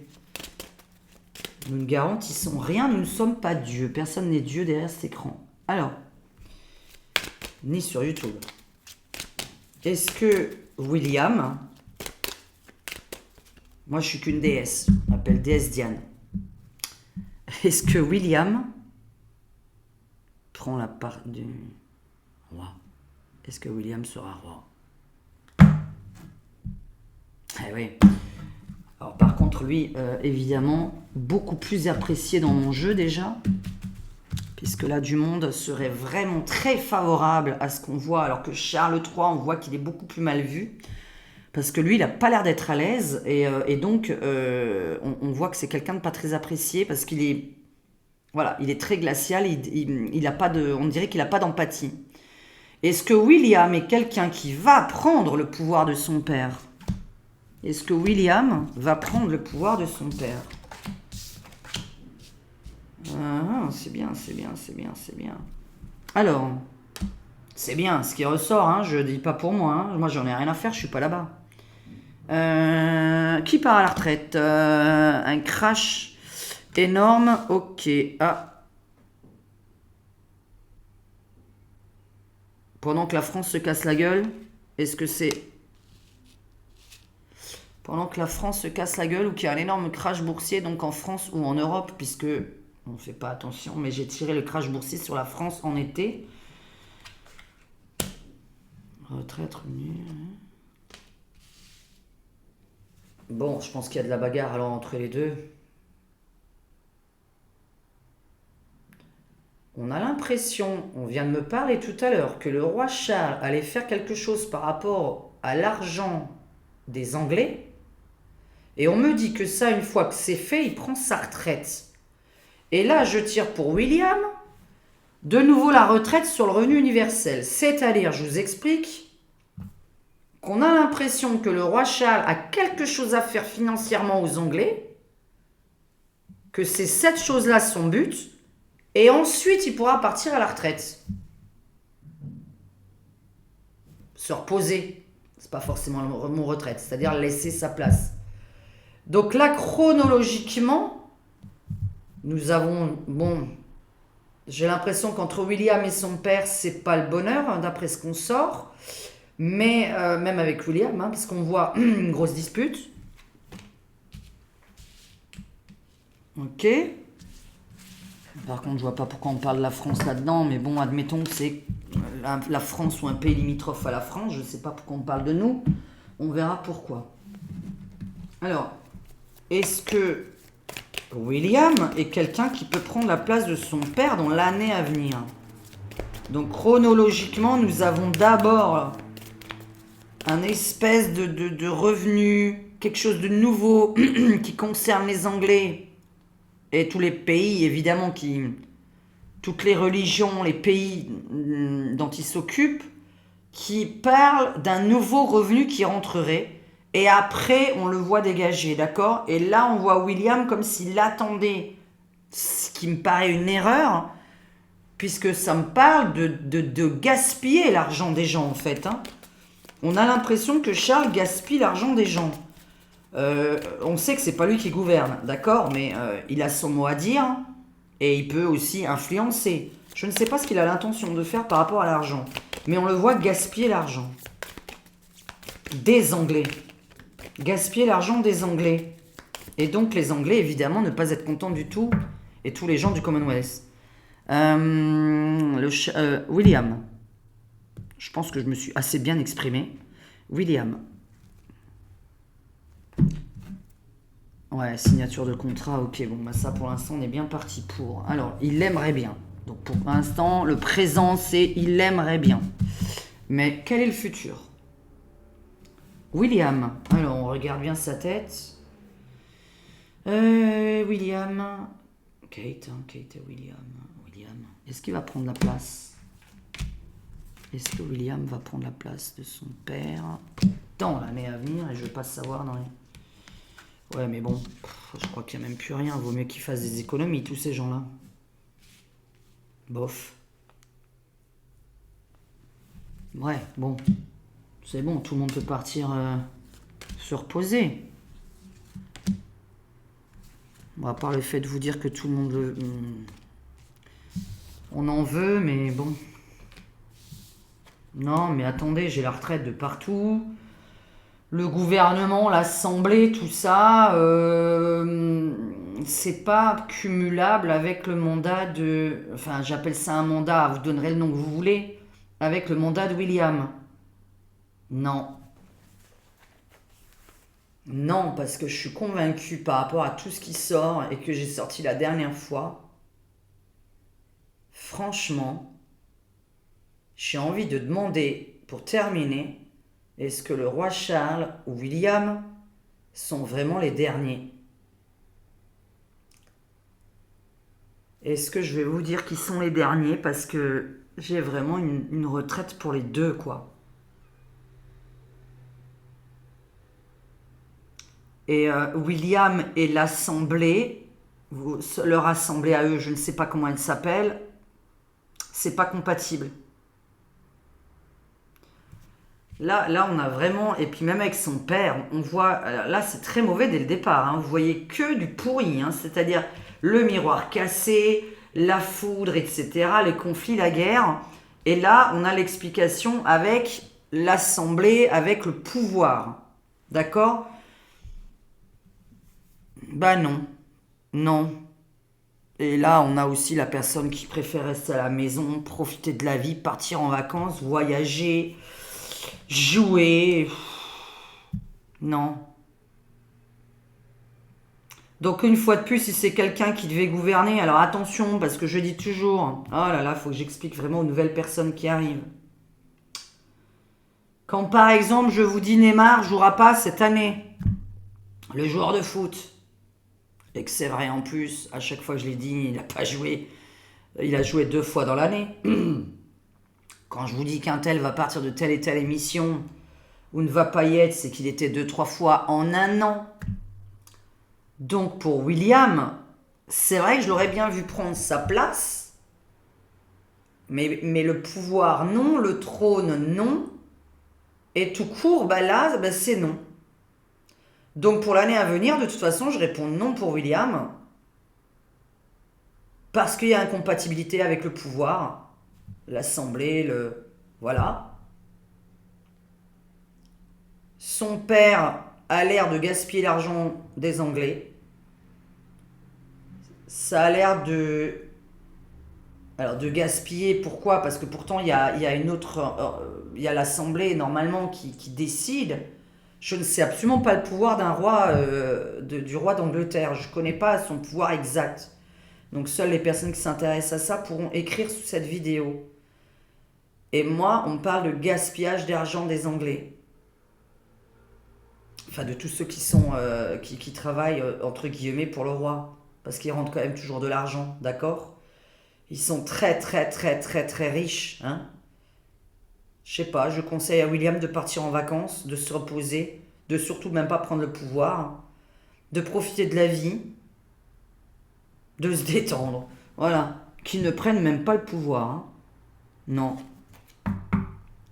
Nous ne garantissons rien, nous ne sommes pas Dieu. Personne n'est Dieu derrière cet écran. Alors, ni sur YouTube. Est-ce que William... Moi, je suis qu'une déesse. Je m'appelle déesse Diane. Est-ce que William prend la part du roi? Est-ce que William sera roi? Eh oui. Alors, par contre, lui, évidemment, beaucoup plus apprécié dans mon jeu déjà. Puisque là, du monde serait vraiment très favorable à ce qu'on voit. Alors que Charles III, on voit qu'il est beaucoup plus mal vu. Parce que lui, il n'a pas l'air d'être à l'aise. Et donc, on voit que c'est quelqu'un de pas très apprécié. Parce qu'il est... Voilà, il est très glacial. Il a pas de, on dirait qu'il n'a pas d'empathie. Est-ce que William est quelqu'un qui va prendre le pouvoir de son père? Est-ce que William va prendre le pouvoir de son père? C'est bien. Alors, c'est bien, ce qui ressort, hein, je dis pas pour moi. Hein, moi, j'en ai rien à faire, je suis pas là-bas. Qui part à la retraite? Un crash énorme, ok. Ah. Pendant que la France se casse la gueule, est-ce que c'est... Pendant que la France se casse la gueule ou qu'il y a un énorme crash boursier, donc en France ou en Europe, puisque on ne fait pas attention, mais j'ai tiré le crash boursier sur la France en été. Retraite, revenu. Bon, je pense qu'il y a de la bagarre alors entre les deux. On a l'impression, on vient de me parler tout à l'heure, que le roi Charles allait faire quelque chose par rapport à l'argent des Anglais. Et on me dit que ça, une fois que c'est fait, il prend sa retraite. Et là, je tire pour William, de nouveau la retraite sur le revenu universel. C'est-à-dire, je vous explique, qu'on a l'impression que le roi Charles a quelque chose à faire financièrement aux Anglais, que c'est cette chose-là son but, et ensuite il pourra partir à la retraite. Se reposer, c'est pas forcément le mot retraite, c'est-à-dire laisser sa place. Donc là, chronologiquement, nous avons, bon, j'ai l'impression qu'entre William et son père, c'est pas le bonheur, hein, d'après ce qu'on sort. Mais même avec William, hein, parce qu'on voit une grosse dispute. Ok. Par contre, je vois pas pourquoi on parle de la France là-dedans, mais bon, admettons que c'est la France ou un pays limitrophe à la France. Je sais pas pourquoi on parle de nous. On verra pourquoi. Alors, est-ce que William est quelqu'un qui peut prendre la place de son père dans l'année à venir? Donc, chronologiquement, nous avons d'abord un espèce de revenu quelque chose de nouveau qui concerne les Anglais et tous les pays, évidemment, toutes les religions, les pays dont ils s'occupent, qui parlent d'un nouveau revenu qui rentrerait. Et après, on le voit dégager, d'accord? Et là, on voit William comme s'il attendait, ce qui me paraît une erreur, puisque ça me parle de gaspiller l'argent des gens, en fait. Hein. On a l'impression que Charles gaspille l'argent des gens. On sait que c'est pas lui qui gouverne, d'accord? Mais il a son mot à dire, et il peut aussi influencer. Je ne sais pas ce qu'il a l'intention de faire par rapport à l'argent, mais on le voit gaspiller l'argent. Des Anglais. Gaspiller l'argent des Anglais. Et donc les Anglais, évidemment, ne pas être contents du tout, et tous les gens du Commonwealth. William. Je pense que je me suis assez bien exprimé. William. Ouais, signature de contrat, ok, bon, bah ça pour l'instant on est bien parti pour. Alors, il l'aimerait bien. Donc pour l'instant, le présent c'est il l'aimerait bien. Mais quel est le futur? William. Alors, on regarde bien sa tête. William. Kate et William. Est-ce qu'il va prendre la place? Est-ce que William va prendre la place de son père dans l'année à venir? Et je ne veux pas savoir dans les... Ouais, mais bon, je crois qu'il n'y a même plus rien. Vaut mieux qu'ils fassent des économies, tous ces gens-là. Bof. Ouais, bon. C'est bon, tout le monde peut partir se reposer. Bon, à part le fait de vous dire que tout le monde le... On en veut, mais bon. Non, mais attendez, j'ai la retraite de partout. Le gouvernement, l'Assemblée, tout ça, c'est pas cumulable avec le mandat de... Enfin, j'appelle ça un mandat, vous donnerez le nom que vous voulez, avec le mandat de William. Non. Non, parce que je suis convaincue par rapport à tout ce qui sort et que j'ai sorti la dernière fois. Franchement, j'ai envie de demander, pour terminer, est-ce que le roi Charles ou William sont vraiment les derniers? Est-ce que je vais vous dire qu'ils sont les derniers? Parce que j'ai vraiment une retraite pour les deux, quoi. Et William et l'Assemblée, leur assemblée à eux, je ne sais pas comment elle s'appelle, c'est pas compatible. Là, on a vraiment... Et puis même avec son père, on voit... Là, c'est très mauvais dès le départ. Hein. Vous voyez que du pourri. Hein. C'est-à-dire le miroir cassé, la foudre, etc. Les conflits, la guerre. Et là, on a l'explication avec l'Assemblée, avec le pouvoir. D'accord? Bah non. Non. Et là, on a aussi la personne qui préfère rester à la maison, profiter de la vie, partir en vacances, voyager... Jouer, non. Donc une fois de plus, si c'est quelqu'un qui devait gouverner, alors attention, parce que je dis toujours, oh là là, faut que j'explique vraiment aux nouvelles personnes qui arrivent. Quand par exemple, je vous dis Neymar jouera pas cette année, le joueur de foot, et que c'est vrai en plus, à chaque fois que je l'ai dit, il n'a pas joué, il a joué 2 fois dans l'année. Quand je vous dis qu'un tel va partir de telle et telle émission ou ne va pas y être, c'est qu'il était 2-3 fois en un an. Donc pour William, c'est vrai que je l'aurais bien vu prendre sa place, mais le pouvoir non, le trône non, et tout court, bah là, bah c'est non. Donc pour l'année à venir, de toute façon, je réponds non pour William, parce qu'il y a incompatibilité avec le pouvoir. L'Assemblée, voilà. Son père a l'air de gaspiller l'argent des Anglais. Ça a l'air de... Alors, de gaspiller, pourquoi? Parce que pourtant, il y a une autre... il y a l'Assemblée, normalement, qui décide. Je ne sais absolument pas le pouvoir d'un roi, du roi d'Angleterre. Je ne connais pas son pouvoir exact. Donc, seules les personnes qui s'intéressent à ça pourront écrire sous cette vidéo. Et moi, on me parle de gaspillage d'argent des Anglais. enfin de tous ceux qui sont qui travaillent entre guillemets pour le roi, parce qu'ils rentrent quand même toujours de l'argent, d'accord? Ils sont très très très très très riches, hein. Je sais pas, je conseille à William de partir en vacances, de se reposer, de surtout même pas prendre le pouvoir, de profiter de la vie, de se détendre, voilà, qu'ils ne prennent même pas le pouvoir, hein. Non.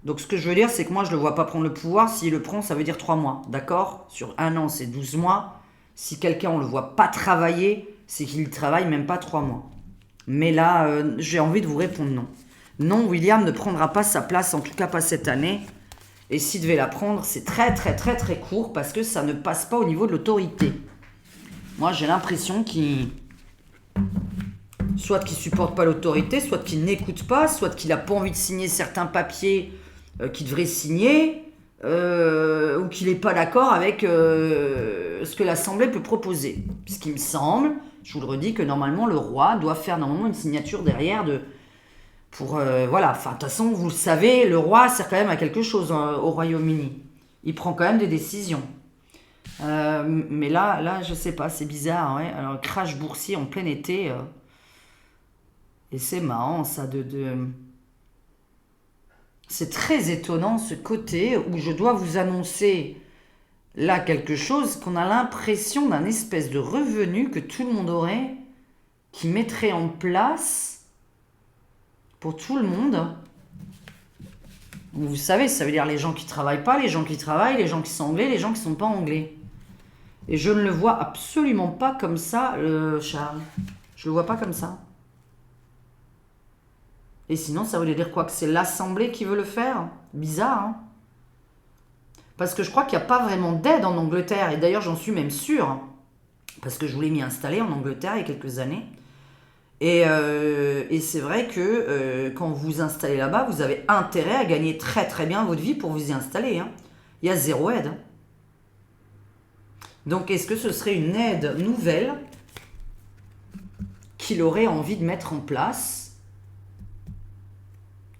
Donc ce que je veux dire, c'est que moi je le vois pas prendre le pouvoir. S'il le prend, ça veut dire 3 mois, d'accord? Sur un an, c'est 12 mois. Si quelqu'un, on le voit pas travailler, c'est qu'il travaille même pas 3 mois. Mais là, j'ai envie de vous répondre non. Non, William ne prendra pas sa place, en tout cas pas cette année. Et s'il devait la prendre, c'est très très très très court parce que ça ne passe pas au niveau de l'autorité. Moi, j'ai l'impression qu'il... Soit qu'il supporte pas l'autorité, soit qu'il n'écoute pas, soit qu'il a pas envie de signer certains papiers qu'il devrait signer, ou qu'il n'est pas d'accord avec ce que l'Assemblée peut proposer. Puisqu'il me semble, je vous le redis, que normalement le roi doit faire normalement une signature derrière pour voilà, enfin de toute façon vous le savez, le roi sert quand même à quelque chose au Royaume-Uni. Il prend quand même des décisions. Mais là je sais pas, c'est bizarre, ouais. Alors crash boursier en plein été, et c'est marrant ça c'est très étonnant ce côté où je dois vous annoncer là quelque chose qu'on a l'impression d'un espèce de revenu que tout le monde aurait, qui mettrait en place pour tout le monde. Vous savez, ça veut dire les gens qui travaillent pas, les gens qui travaillent, les gens qui sont anglais, les gens qui sont pas anglais. Et je ne le vois absolument pas comme ça, Charles. Je le vois pas comme ça. Et sinon, ça voulait dire quoi? Que c'est l'Assemblée qui veut le faire? Bizarre, hein? Parce que je crois qu'il n'y a pas vraiment d'aide en Angleterre. Et d'ailleurs, j'en suis même sûre. Parce que je voulais m'y installer en Angleterre il y a quelques années. Et c'est vrai que quand vous vous installez là-bas, vous avez intérêt à gagner très très bien votre vie pour vous y installer, hein. Il y a zéro aide, hein. Donc, est-ce que ce serait une aide nouvelle qu'il aurait envie de mettre en place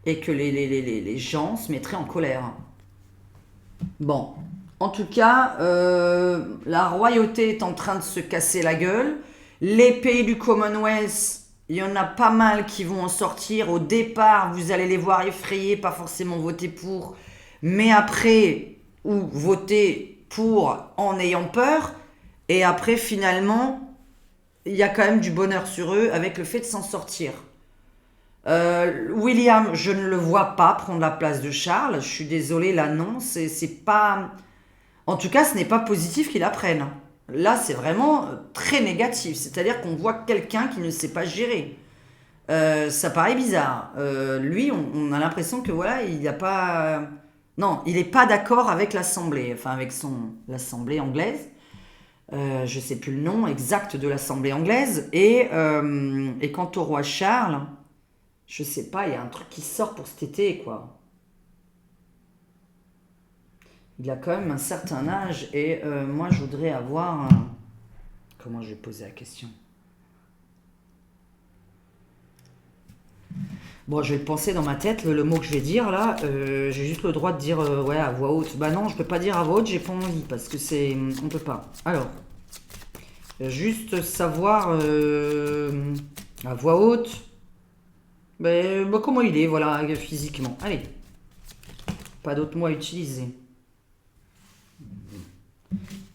et que les gens se mettraient en colère? Bon, en tout cas, la royauté est en train de se casser la gueule. Les pays du Commonwealth, il y en a pas mal qui vont en sortir. Au départ, vous allez les voir effrayés, pas forcément voter pour, mais après, ou voter pour en ayant peur. Et après, finalement, il y a quand même du bonheur sur eux avec le fait de s'en sortir. William, je ne le vois pas prendre la place de Charles. Je suis désolée, là non, c'est pas... En tout cas, ce n'est pas positif qu'il la prenne. Là, c'est vraiment très négatif. C'est-à-dire qu'on voit quelqu'un qui ne sait pas gérer. Ça paraît bizarre. Lui, on a l'impression que voilà, il n'y a pas... Non, il n'est pas d'accord avec l'Assemblée, enfin avec l'Assemblée anglaise. Je ne sais plus le nom exact de l'Assemblée anglaise. Et quant au roi Charles... Je sais pas, il y a un truc qui sort pour cet été, quoi. Il a quand même un certain âge et moi, je voudrais avoir... Comment je vais poser la question? Bon, je vais penser dans ma tête, le mot que je vais dire, là, j'ai juste le droit de dire ouais, à voix haute. Bah non, je peux pas dire à voix haute, j'ai pas envie, parce que c'est... On peut pas. Alors, juste savoir à voix haute... bah, comment il est, voilà, physiquement. Allez. Pas d'autres mots à utiliser.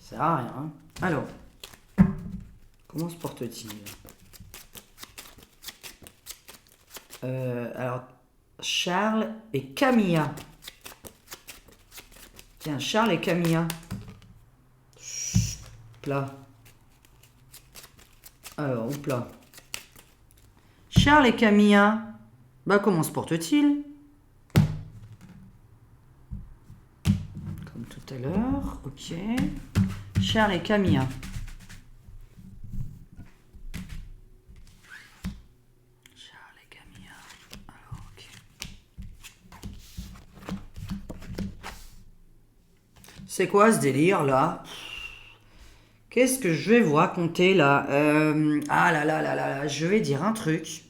Ça sert à rien, hein. Alors. Comment se porte-t-il? Alors, Charles et Camilla. Tiens, Charles et Camilla. Chut, plat. Alors, hop là. Charles et Camilla. Bah, comment se porte-t-il? Comme tout à l'heure. Ok. Charles et Camilla. Charles et Camilla. Alors, ok. C'est quoi ce délire là? Qu'est-ce que je vais vous raconter là? Ah là là là là, je vais dire un truc.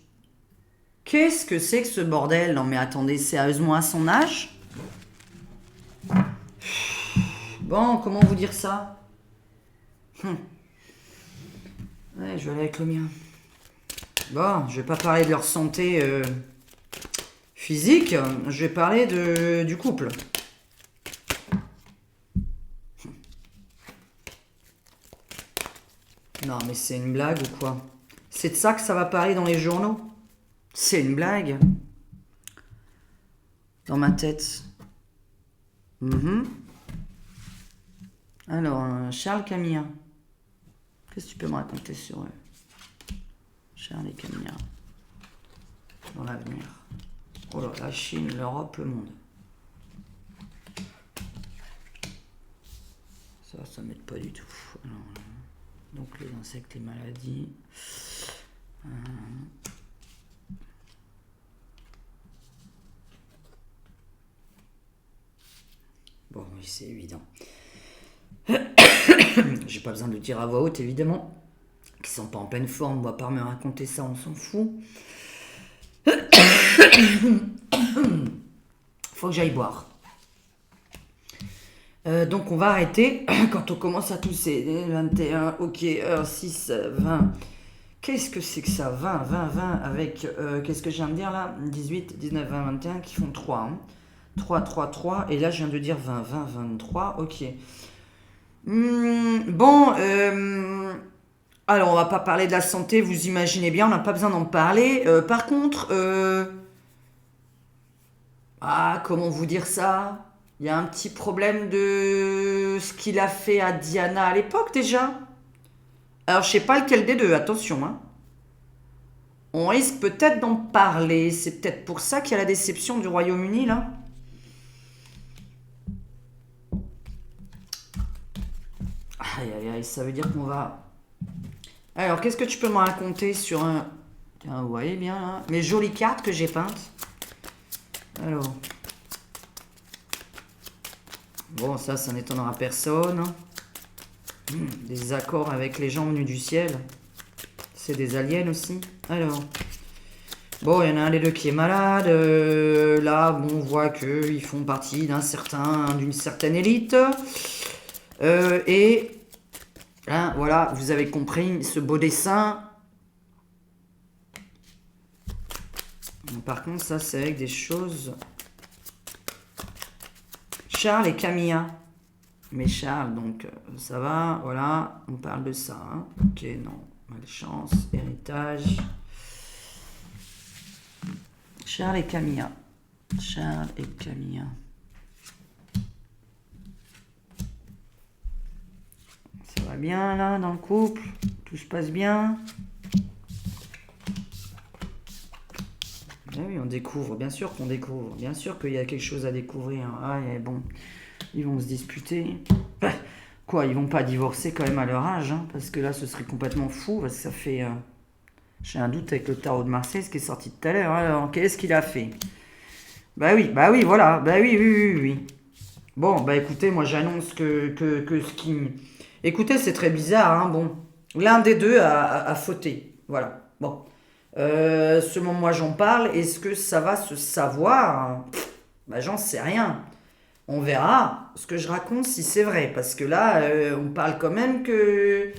Qu'est-ce que c'est que ce bordel? Non mais attendez, sérieusement à son âge? Bon, comment vous dire ça? Ouais, je vais aller avec le mien. Bon, je vais pas parler de leur santé physique, je vais parler du couple. Non, mais c'est une blague ou quoi? C'est de ça que ça va parler dans les journaux? C'est une blague? Dans ma tête. Alors, Charles Camilla. Qu'est-ce que tu peux me raconter sur eux? Charles et Camilla. Dans l'avenir. Oh là, la Chine, l'Europe, le monde. Ça m'aide pas du tout. Alors, donc les insectes, les maladies. Bon, oui, c'est évident. J'ai pas besoin de le dire à voix haute, évidemment. Qui sont pas en pleine forme, moi, par me raconter ça, on s'en fout. Faut que j'aille boire. Donc on va arrêter quand on commence à tousser. 21, ok, heure 6, 20. Qu'est-ce que c'est que ça? 20, 20, 20 avec, qu'est-ce que je viens de dire là? 18, 19, 20, 21 qui font 3. Hein. 3, 3, 3. Et là je viens de dire 20, 20, 23. Ok. Bon, alors on va pas parler de la santé, vous imaginez bien, on n'a pas besoin d'en parler. Par contre, comment vous dire ça? Il y a un petit problème de ce qu'il a fait à Diana à l'époque déjà. Alors je sais pas lequel des deux, attention. Hein. On risque peut-être d'en parler. C'est peut-être pour ça qu'il y a la déception du Royaume-Uni là. Aïe aïe aïe, ça veut dire qu'on va... Alors qu'est-ce que tu peux me raconter sur un... Tiens, vous voyez bien là, mes jolies cartes que j'ai peintes. Alors... Bon, ça n'étonnera personne. Des accords avec les gens venus du ciel. C'est des aliens aussi. Alors. Bon, il y en a un des deux qui est malade. Là, bon, on voit qu'ils font partie d'une certaine élite. Et là, voilà, vous avez compris ce beau dessin. Par contre, ça, c'est avec des choses... Charles et Camilla. Mais Charles, donc, ça va, voilà, on parle de ça. Hein. Ok, non, malchance, héritage. Charles et Camilla. Charles et Camilla. Ça va bien, là, dans le couple? Tout se passe bien? Oui, on découvre, bien sûr qu'on découvre. Bien sûr qu'il y a quelque chose à découvrir. Ah, bon, ils vont se disputer. Quoi, ils vont pas divorcer quand même à leur âge, hein, parce que là, ce serait complètement fou, parce que ça fait... J'ai un doute avec le tarot de Marseille, ce qui est sorti tout à l'heure. Alors, qu'est-ce qu'il a fait? Bah oui, voilà. Bah oui. Bon, bah écoutez, moi j'annonce que ce qui... Écoutez, c'est très bizarre, hein, bon. L'un des deux a fauté, voilà. Bon. Selon moi j'en parle, est-ce que ça va se savoir? Bah j'en sais rien. On verra ce que je raconte si c'est vrai, parce que là on parle quand même que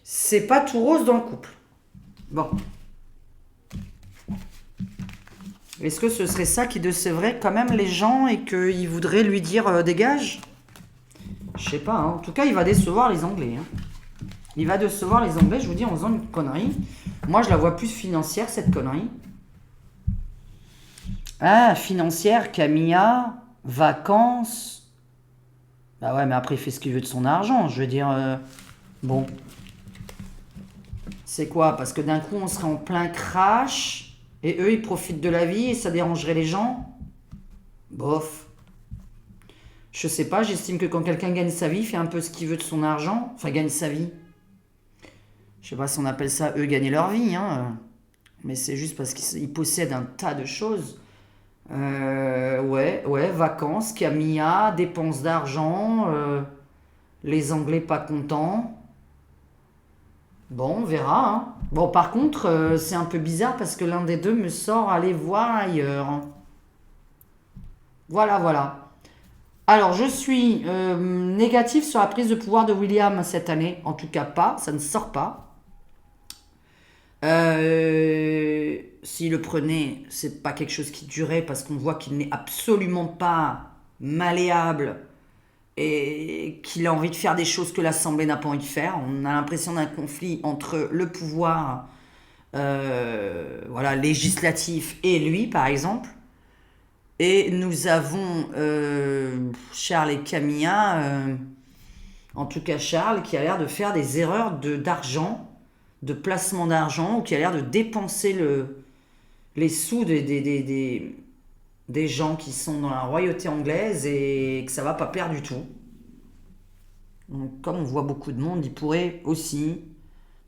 c'est pas tout rose dans le couple. Bon. Est-ce que ce serait ça qui décevrait quand même les gens et qu'ils voudraient lui dire dégage? Je sais pas, hein. En tout cas il va décevoir les Anglais. Hein. Il va décevoir les Anglais, je vous dis, en faisant une connerie. Moi, je la vois plus financière, cette connerie. Ah, financière, Camilla, vacances. Bah ouais, mais après, il fait ce qu'il veut de son argent. Je veux dire, bon. C'est quoi? Parce que d'un coup, on serait en plein crash, et eux, ils profitent de la vie, et ça dérangerait les gens? Bof. Je sais pas, j'estime que quand quelqu'un gagne sa vie, il fait un peu ce qu'il veut de son argent. Enfin, gagne sa vie. Je sais pas si on appelle ça eux gagner leur vie, hein. Mais c'est juste parce qu'ils possèdent un tas de choses. Ouais, vacances, Camilla, dépenses d'argent, les Anglais pas contents. Bon, on verra. Hein. Bon, par contre, c'est un peu bizarre parce que l'un des deux me sort aller voir ailleurs. Voilà. Alors, je suis négative sur la prise de pouvoir de William cette année. En tout cas, pas. Ça ne sort pas. S'il le prenait, c'est pas quelque chose qui durait parce qu'on voit qu'il n'est absolument pas malléable et qu'il a envie de faire des choses que l'Assemblée n'a pas envie de faire. On a l'impression d'un conflit entre le pouvoir voilà, législatif et lui, par exemple. Et nous avons Charles et Camilla, en tout cas Charles, qui a l'air de faire des erreurs d'argent, de placement d'argent, ou qui a l'air de dépenser les sous des gens qui sont dans la royauté anglaise et que ça va pas plaire du tout. Donc, comme on voit beaucoup de monde, il pourrait aussi,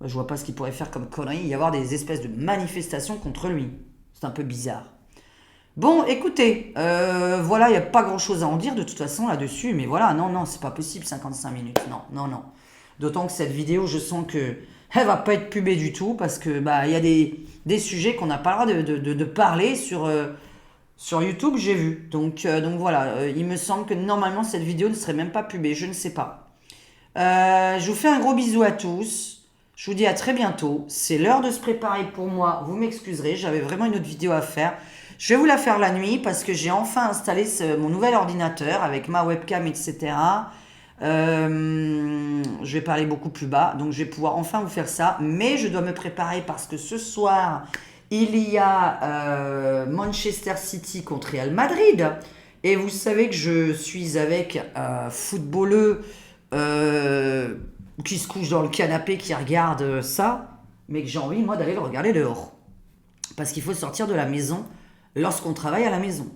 je vois pas ce qu'il pourrait faire comme connerie, y avoir des espèces de manifestations contre lui. C'est un peu bizarre. Bon, écoutez, voilà, il n'y a pas grand-chose à en dire de toute façon là-dessus, mais voilà, non, c'est pas possible, 55 minutes, non. D'autant que cette vidéo, je sens que elle va pas être pubée du tout, parce que bah il y a des sujets qu'on n'a pas le droit de parler sur YouTube, j'ai vu. Donc voilà, il me semble que normalement cette vidéo ne serait même pas pubée, je ne sais pas. Je vous fais un gros bisou à tous. Je vous dis à très bientôt. C'est l'heure de se préparer pour moi. Vous m'excuserez, j'avais vraiment une autre vidéo à faire. Je vais vous la faire la nuit parce que j'ai enfin installé mon nouvel ordinateur avec ma webcam, etc. Je vais parler beaucoup plus bas, donc je vais pouvoir enfin vous faire ça. Mais je dois me préparer parce que ce soir, il y a Manchester City contre Real Madrid. Et vous savez que je suis avec un footballeux qui se couche dans le canapé, qui regarde ça, mais que j'ai envie, moi, d'aller le regarder dehors. Parce qu'il faut sortir de la maison lorsqu'on travaille à la maison.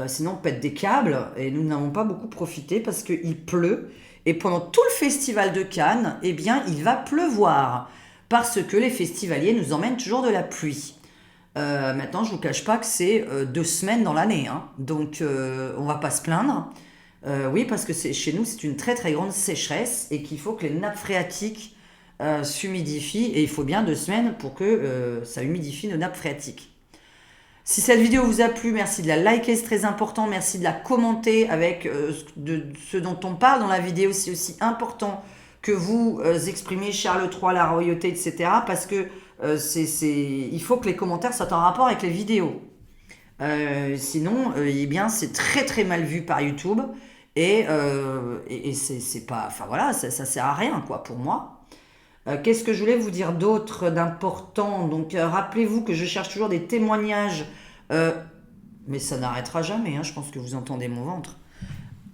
Sinon, on pète des câbles et nous n'avons pas beaucoup profité parce qu'il pleut. Et pendant tout le festival de Cannes, eh bien, il va pleuvoir parce que les festivaliers nous emmènent toujours de la pluie. Maintenant, je ne vous cache pas que c'est 2 semaines dans l'année, hein. Donc on ne va pas se plaindre. Oui, parce que chez nous, c'est une très très grande sécheresse et qu'il faut que les nappes phréatiques s'humidifient. Et il faut bien 2 semaines pour que ça humidifie nos nappes phréatiques. Si cette vidéo vous a plu, merci de la liker, c'est très important. Merci de la commenter avec ce dont on parle dans la vidéo. C'est aussi important que vous exprimez Charles III, la royauté, etc. Parce que il faut que les commentaires soient en rapport avec les vidéos. Sinon, eh bien, c'est très très mal vu par YouTube. Et c'est pas... Enfin voilà, ça sert à rien, quoi, pour moi. Qu'est-ce que je voulais vous dire d'autre d'important? Donc, rappelez-vous que je cherche toujours des témoignages, mais ça n'arrêtera jamais, hein, je pense que vous entendez mon ventre.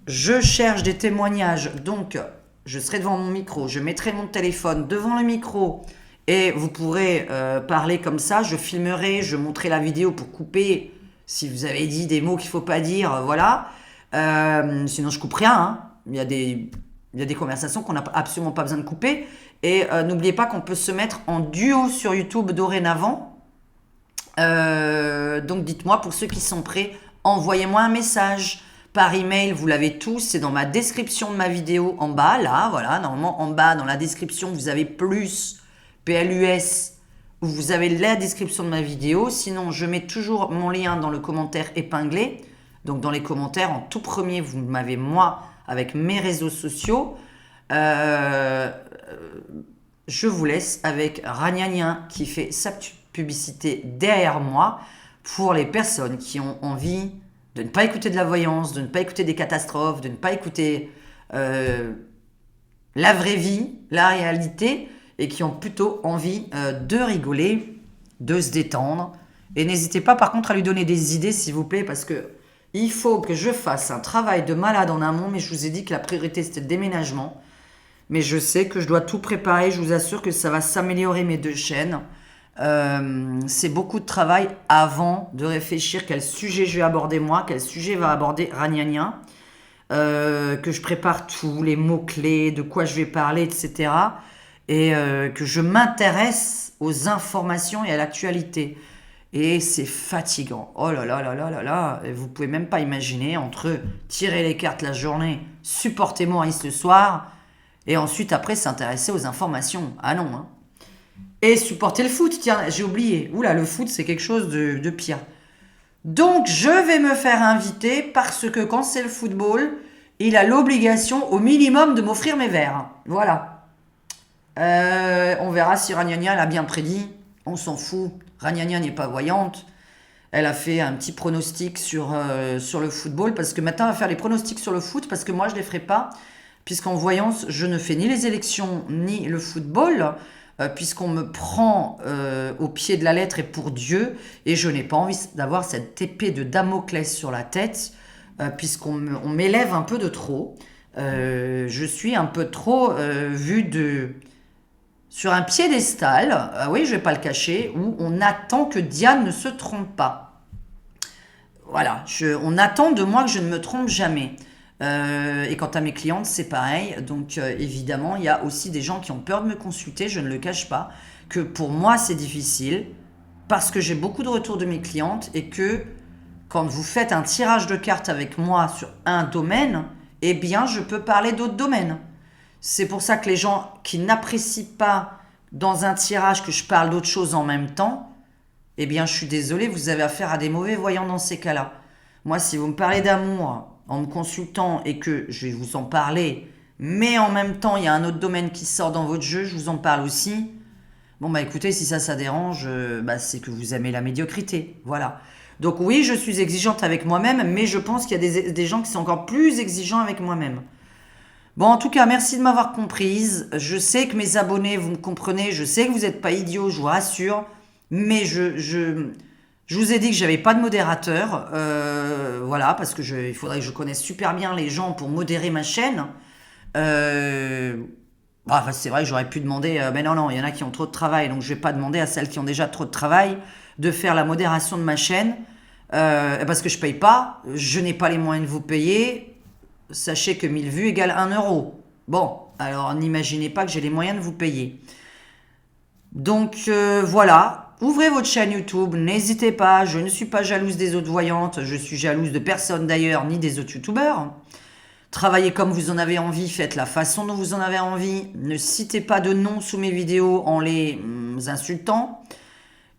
Je cherche des témoignages, donc je serai devant mon micro, je mettrai mon téléphone devant le micro et vous pourrez parler comme ça, je filmerai, je montrerai la vidéo pour couper si vous avez dit des mots qu'il ne faut pas dire, voilà. Sinon, je coupe rien, hein. Il y a des conversations qu'on n'a absolument pas besoin de couper. Et n'oubliez pas qu'on peut se mettre en duo sur YouTube dorénavant. Donc dites-moi, pour ceux qui sont prêts, envoyez-moi un message par email. Vous l'avez tous, c'est dans ma description de ma vidéo en bas. Là, voilà, normalement en bas dans la description, vous avez plus, PLUS, où vous avez la description de ma vidéo. Sinon, je mets toujours mon lien dans le commentaire épinglé. Donc dans les commentaires, en tout premier, vous m'avez moi avec mes réseaux sociaux. Je vous laisse avec Ragnagnin qui fait sa publicité derrière moi pour les personnes qui ont envie de ne pas écouter de la voyance, de ne pas écouter des catastrophes, de ne pas écouter la vraie vie, la réalité, et qui ont plutôt envie de rigoler, de se détendre. Et n'hésitez pas par contre à lui donner des idées s'il vous plaît, parce que il faut que je fasse un travail de malade en amont, mais je vous ai dit que la priorité c'était le déménagement. Mais je sais que je dois tout préparer, je vous assure que ça va s'améliorer mes 2 chaînes. C'est beaucoup de travail avant de réfléchir quel sujet je vais aborder moi, quel sujet va aborder Ragnagnin. Que je prépare tout, les mots-clés, de quoi je vais parler, etc. Et que je m'intéresse aux informations et à l'actualité. Et c'est fatigant. Oh là là là là là là. Vous pouvez même pas imaginer entre tirer les cartes la journée, supporter Maurice le soir, et ensuite après s'intéresser aux informations. Ah non, hein. Et supporter le foot, tiens, j'ai oublié. Oula, le foot c'est quelque chose de pire. Donc je vais me faire inviter parce que quand c'est le football, il a l'obligation au minimum de m'offrir mes verres. Voilà. On verra si Ragnagna l'a bien prédit. On s'en fout. Ragnagna n'est pas voyante. Elle a fait un petit pronostic sur le football, parce que maintenant, elle va faire les pronostics sur le foot, parce que moi, je ne les ferai pas, puisqu'en voyance, je ne fais ni les élections, ni le football, puisqu'on me prend au pied de la lettre et pour Dieu, et je n'ai pas envie d'avoir cette épée de Damoclès sur la tête, puisqu'on m'élève un peu de trop. Je suis un peu trop vue sur un piédestal, oui, je vais pas le cacher, où on attend que Diane ne se trompe pas. Voilà, on attend de moi que je ne me trompe jamais. Et quant à mes clientes, c'est pareil. Donc évidemment, il y a aussi des gens qui ont peur de me consulter, je ne le cache pas, que pour moi c'est difficile, parce que j'ai beaucoup de retours de mes clientes, et que quand vous faites un tirage de cartes avec moi sur un domaine, eh bien je peux parler d'autres domaines. C'est pour ça que les gens qui n'apprécient pas dans un tirage que je parle d'autres choses en même temps, eh bien je suis désolée, vous avez affaire à des mauvais voyants dans ces cas-là. Moi, si vous me parlez d'amour en me consultant et que je vais vous en parler, mais en même temps il y a un autre domaine qui sort dans votre jeu, je vous en parle aussi. Bon bah écoutez, si ça dérange, c'est que vous aimez la médiocrité, voilà. Donc oui, je suis exigeante avec moi-même, mais je pense qu'il y a des gens qui sont encore plus exigeants avec moi-même. Bon, en tout cas, merci de m'avoir comprise. Je sais que mes abonnés, vous me comprenez. Je sais que vous n'êtes pas idiots, je vous rassure. Mais je vous ai dit que j'avais pas de modérateur. Voilà, parce que il faudrait que je connaisse super bien les gens pour modérer ma chaîne. C'est vrai que j'aurais pu demander... mais non, il y en a qui ont trop de travail. Donc, je vais pas demander à celles qui ont déjà trop de travail de faire la modération de ma chaîne. Parce que je paye pas. Je n'ai pas les moyens de vous payer. Sachez que 1000 vues égale 1 euro. Bon, alors n'imaginez pas que j'ai les moyens de vous payer. Donc voilà, ouvrez votre chaîne YouTube, n'hésitez pas, je ne suis pas jalouse des autres voyantes, je suis jalouse de personne d'ailleurs, ni des autres youtubeurs. Travaillez comme vous en avez envie, faites la façon dont vous en avez envie, ne citez pas de noms sous mes vidéos en les insultant.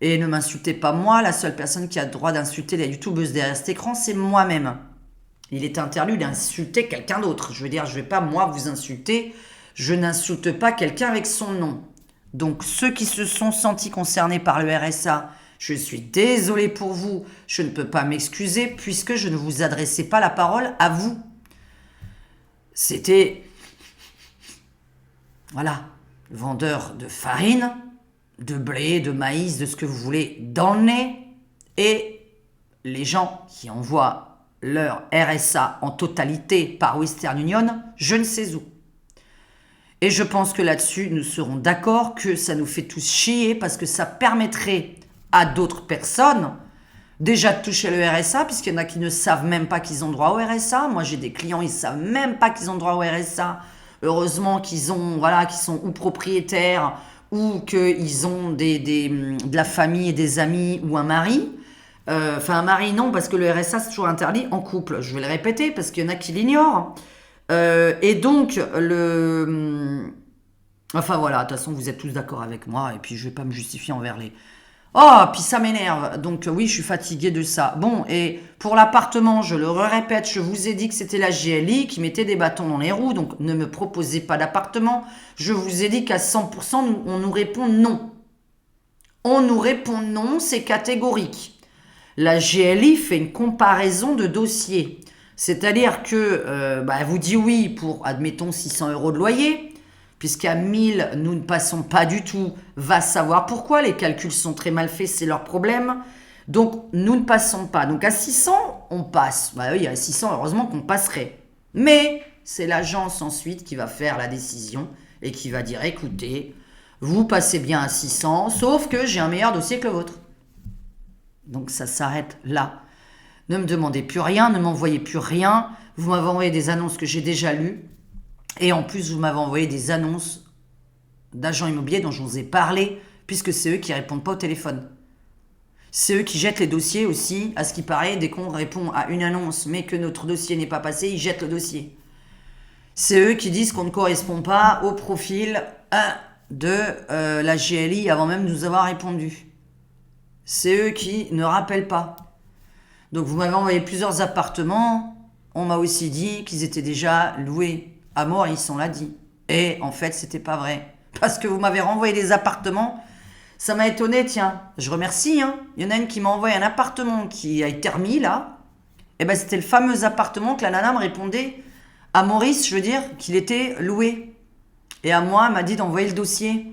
Et ne m'insultez pas moi, la seule personne qui a le droit d'insulter les youtubeuses derrière cet écran, c'est moi-même. Il est interdit d'insulter quelqu'un d'autre. Je veux dire, je ne vais pas, moi, vous insulter. Je n'insulte pas quelqu'un avec son nom. Donc, ceux qui se sont sentis concernés par le RSA, je suis désolée pour vous. Je ne peux pas m'excuser puisque je ne vous adressais pas la parole à vous. C'était... Voilà, vendeur de farine, de blé, de maïs, de ce que vous voulez dans le nez. Et les gens qui envoient leur RSA en totalité par Western Union, je ne sais où. Et je pense que là-dessus, nous serons d'accord que ça nous fait tous chier parce que ça permettrait à d'autres personnes déjà de toucher le RSA, puisqu'il y en a qui ne savent même pas qu'ils ont droit au RSA. Moi, j'ai des clients, ils ne savent même pas qu'ils ont droit au RSA. Heureusement qu'ils sont ou propriétaires ou qu'ils ont de la famille et des amis ou un mari. Un mari, non, parce que le RSA, c'est toujours interdit en couple. Je vais le répéter, parce qu'il y en a qui l'ignorent. Et donc, Enfin, voilà, de toute façon, vous êtes tous d'accord avec moi, et puis je vais pas me justifier envers les... Oh, puis ça m'énerve. Donc, oui, je suis fatiguée de ça. Bon, et pour l'appartement, je le répète, je vous ai dit que c'était la GLI qui mettait des bâtons dans les roues, donc ne me proposez pas d'appartement. Je vous ai dit qu'à 100%, on nous répond non. On nous répond non, c'est catégorique. La GLI fait une comparaison de dossiers. C'est-à-dire que elle vous dit oui pour, admettons, 600 € de loyer, puisqu'à 1000, nous ne passons pas du tout, va savoir pourquoi, les calculs sont très mal faits, c'est leur problème. Donc, nous ne passons pas. Donc, à 600, on passe. Bah oui, à 600, heureusement qu'on passerait. Mais c'est l'agence ensuite qui va faire la décision et qui va dire, écoutez, vous passez bien à 600, sauf que j'ai un meilleur dossier que le vôtre. Donc ça s'arrête là. Ne me demandez plus rien, ne m'envoyez plus rien. Vous m'avez envoyé des annonces que j'ai déjà lues. Et en plus, vous m'avez envoyé des annonces d'agents immobiliers dont je vous ai parlé, puisque c'est eux qui ne répondent pas au téléphone. C'est eux qui jettent les dossiers aussi. À ce qui paraît, dès qu'on répond à une annonce, mais que notre dossier n'est pas passé, ils jettent le dossier. C'est eux qui disent qu'on ne correspond pas au profil de la GLI avant même de nous avoir répondu. C'est eux qui ne rappellent pas. Donc vous m'avez envoyé plusieurs appartements. On m'a aussi dit qu'ils étaient déjà loués. À Maurice, on l'a dit. Et en fait, c'était pas vrai. Parce que vous m'avez renvoyé des appartements. Ça m'a étonné, tiens. Je remercie, hein. Il y en a une qui m'a envoyé un appartement qui a été remis, là. Et ben, c'était le fameux appartement que la nana me répondait. À Maurice, je veux dire, qu'il était loué. Et à moi, elle m'a dit d'envoyer le dossier.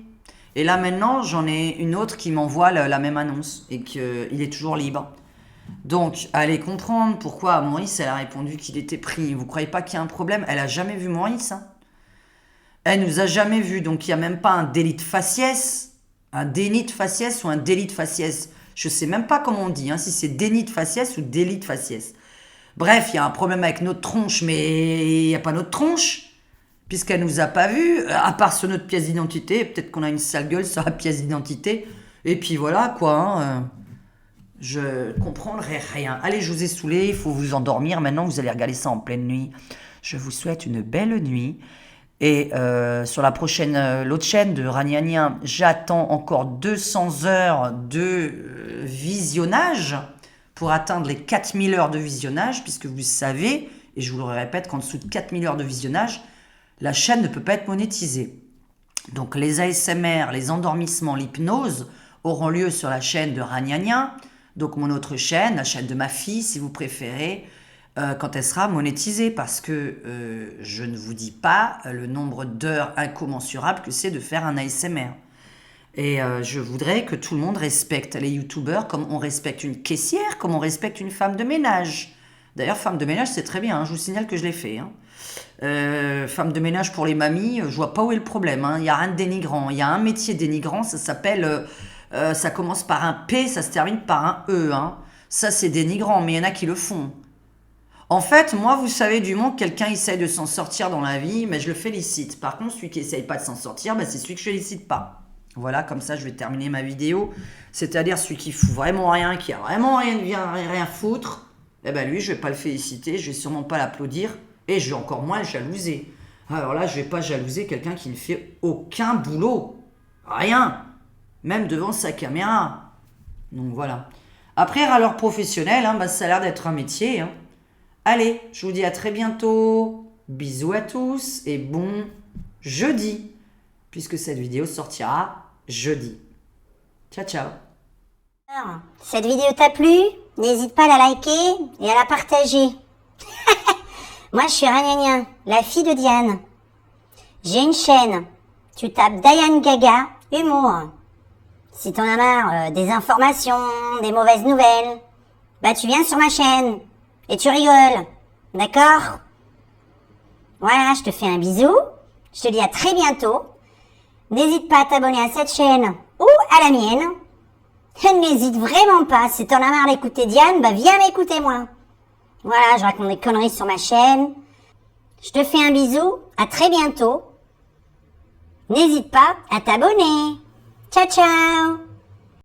Et là, maintenant, j'en ai une autre qui m'envoie la même annonce. Et qu'il est toujours libre. Donc, allez comprendre pourquoi à Maurice, elle a répondu qu'il était pris. Vous croyez pas qu'il y a un problème? Elle a jamais vu Maurice, hein. Elle nous a jamais vu, donc il n'y a même pas un délit de faciès, un déni de faciès ou un délit de faciès. Je sais même pas comment on dit, hein, si c'est déni de faciès ou délit de faciès. Bref, il y a un problème avec notre tronche, mais il n'y a pas notre tronche, puisqu'elle nous a pas vus, à part sur notre pièce d'identité. Peut-être qu'on a une sale gueule sur la pièce d'identité. Et puis voilà, quoi, hein. Je comprendrai rien. Allez, je vous ai saoulé, il faut vous endormir. Maintenant, vous allez regarder ça en pleine nuit. Je vous souhaite une belle nuit. Et sur la prochaine, l'autre chaîne de Ragnagnin, j'attends encore 200 heures de visionnage pour atteindre les 4000 heures de visionnage, puisque vous savez, et je vous le répète, qu'en dessous de 4000 heures de visionnage, la chaîne ne peut pas être monétisée. Donc les ASMR, les endormissements, l'hypnose auront lieu sur la chaîne de Ragnagnin, donc mon autre chaîne, la chaîne de ma fille, si vous préférez, quand elle sera monétisée, parce que je ne vous dis pas le nombre d'heures incommensurables que c'est de faire un ASMR. Et je voudrais que tout le monde respecte les youtubeurs comme on respecte une caissière, comme on respecte une femme de ménage. D'ailleurs, femme de ménage, c'est très bien, hein, je vous signale que je l'ai fait. Hein. Femme de ménage pour les mamies, je vois pas où est le problème. Hein. Il n'y a rien de dénigrant. Il y a un métier dénigrant, ça s'appelle... ça commence par un P, ça se termine par un E. Hein. Ça, c'est dénigrant, mais il y en a qui le font. En fait, moi, vous savez, du moment que quelqu'un essaye de s'en sortir dans la vie, mais je le félicite. Par contre, celui qui essaye pas de s'en sortir, c'est celui que je félicite pas. Voilà, comme ça, je vais terminer ma vidéo. C'est-à-dire celui qui fout vraiment rien, qui a vraiment rien foutre, eh ben lui, je vais pas le féliciter, je vais sûrement pas l'applaudir, et je vais encore moins le jalouser. Alors là, je vais pas jalouser quelqu'un qui ne fait aucun boulot. Rien. Même devant sa caméra. Donc voilà. Après, râleur professionnel, hein, ça a l'air d'être un métier. Hein. Allez, je vous dis à très bientôt. Bisous à tous et bon jeudi, puisque cette vidéo sortira jeudi. Ciao, ciao. Alors, cette vidéo t'a plu? N'hésite pas à la liker et à la partager. Moi, je suis Ragnagnin, la fille de Diane. J'ai une chaîne. Tu tapes Diane Gaga, humour. Si t'en as marre des informations, des mauvaises nouvelles, tu viens sur ma chaîne et tu rigoles. D'accord? Voilà, je te fais un bisou. Je te dis à très bientôt. N'hésite pas à t'abonner à cette chaîne ou à la mienne. N'hésite vraiment pas. Si t'en as marre d'écouter Diane, viens m'écouter moi. Voilà, je raconte des conneries sur ma chaîne. Je te fais un bisou. À très bientôt. N'hésite pas à t'abonner. Ciao, ciao!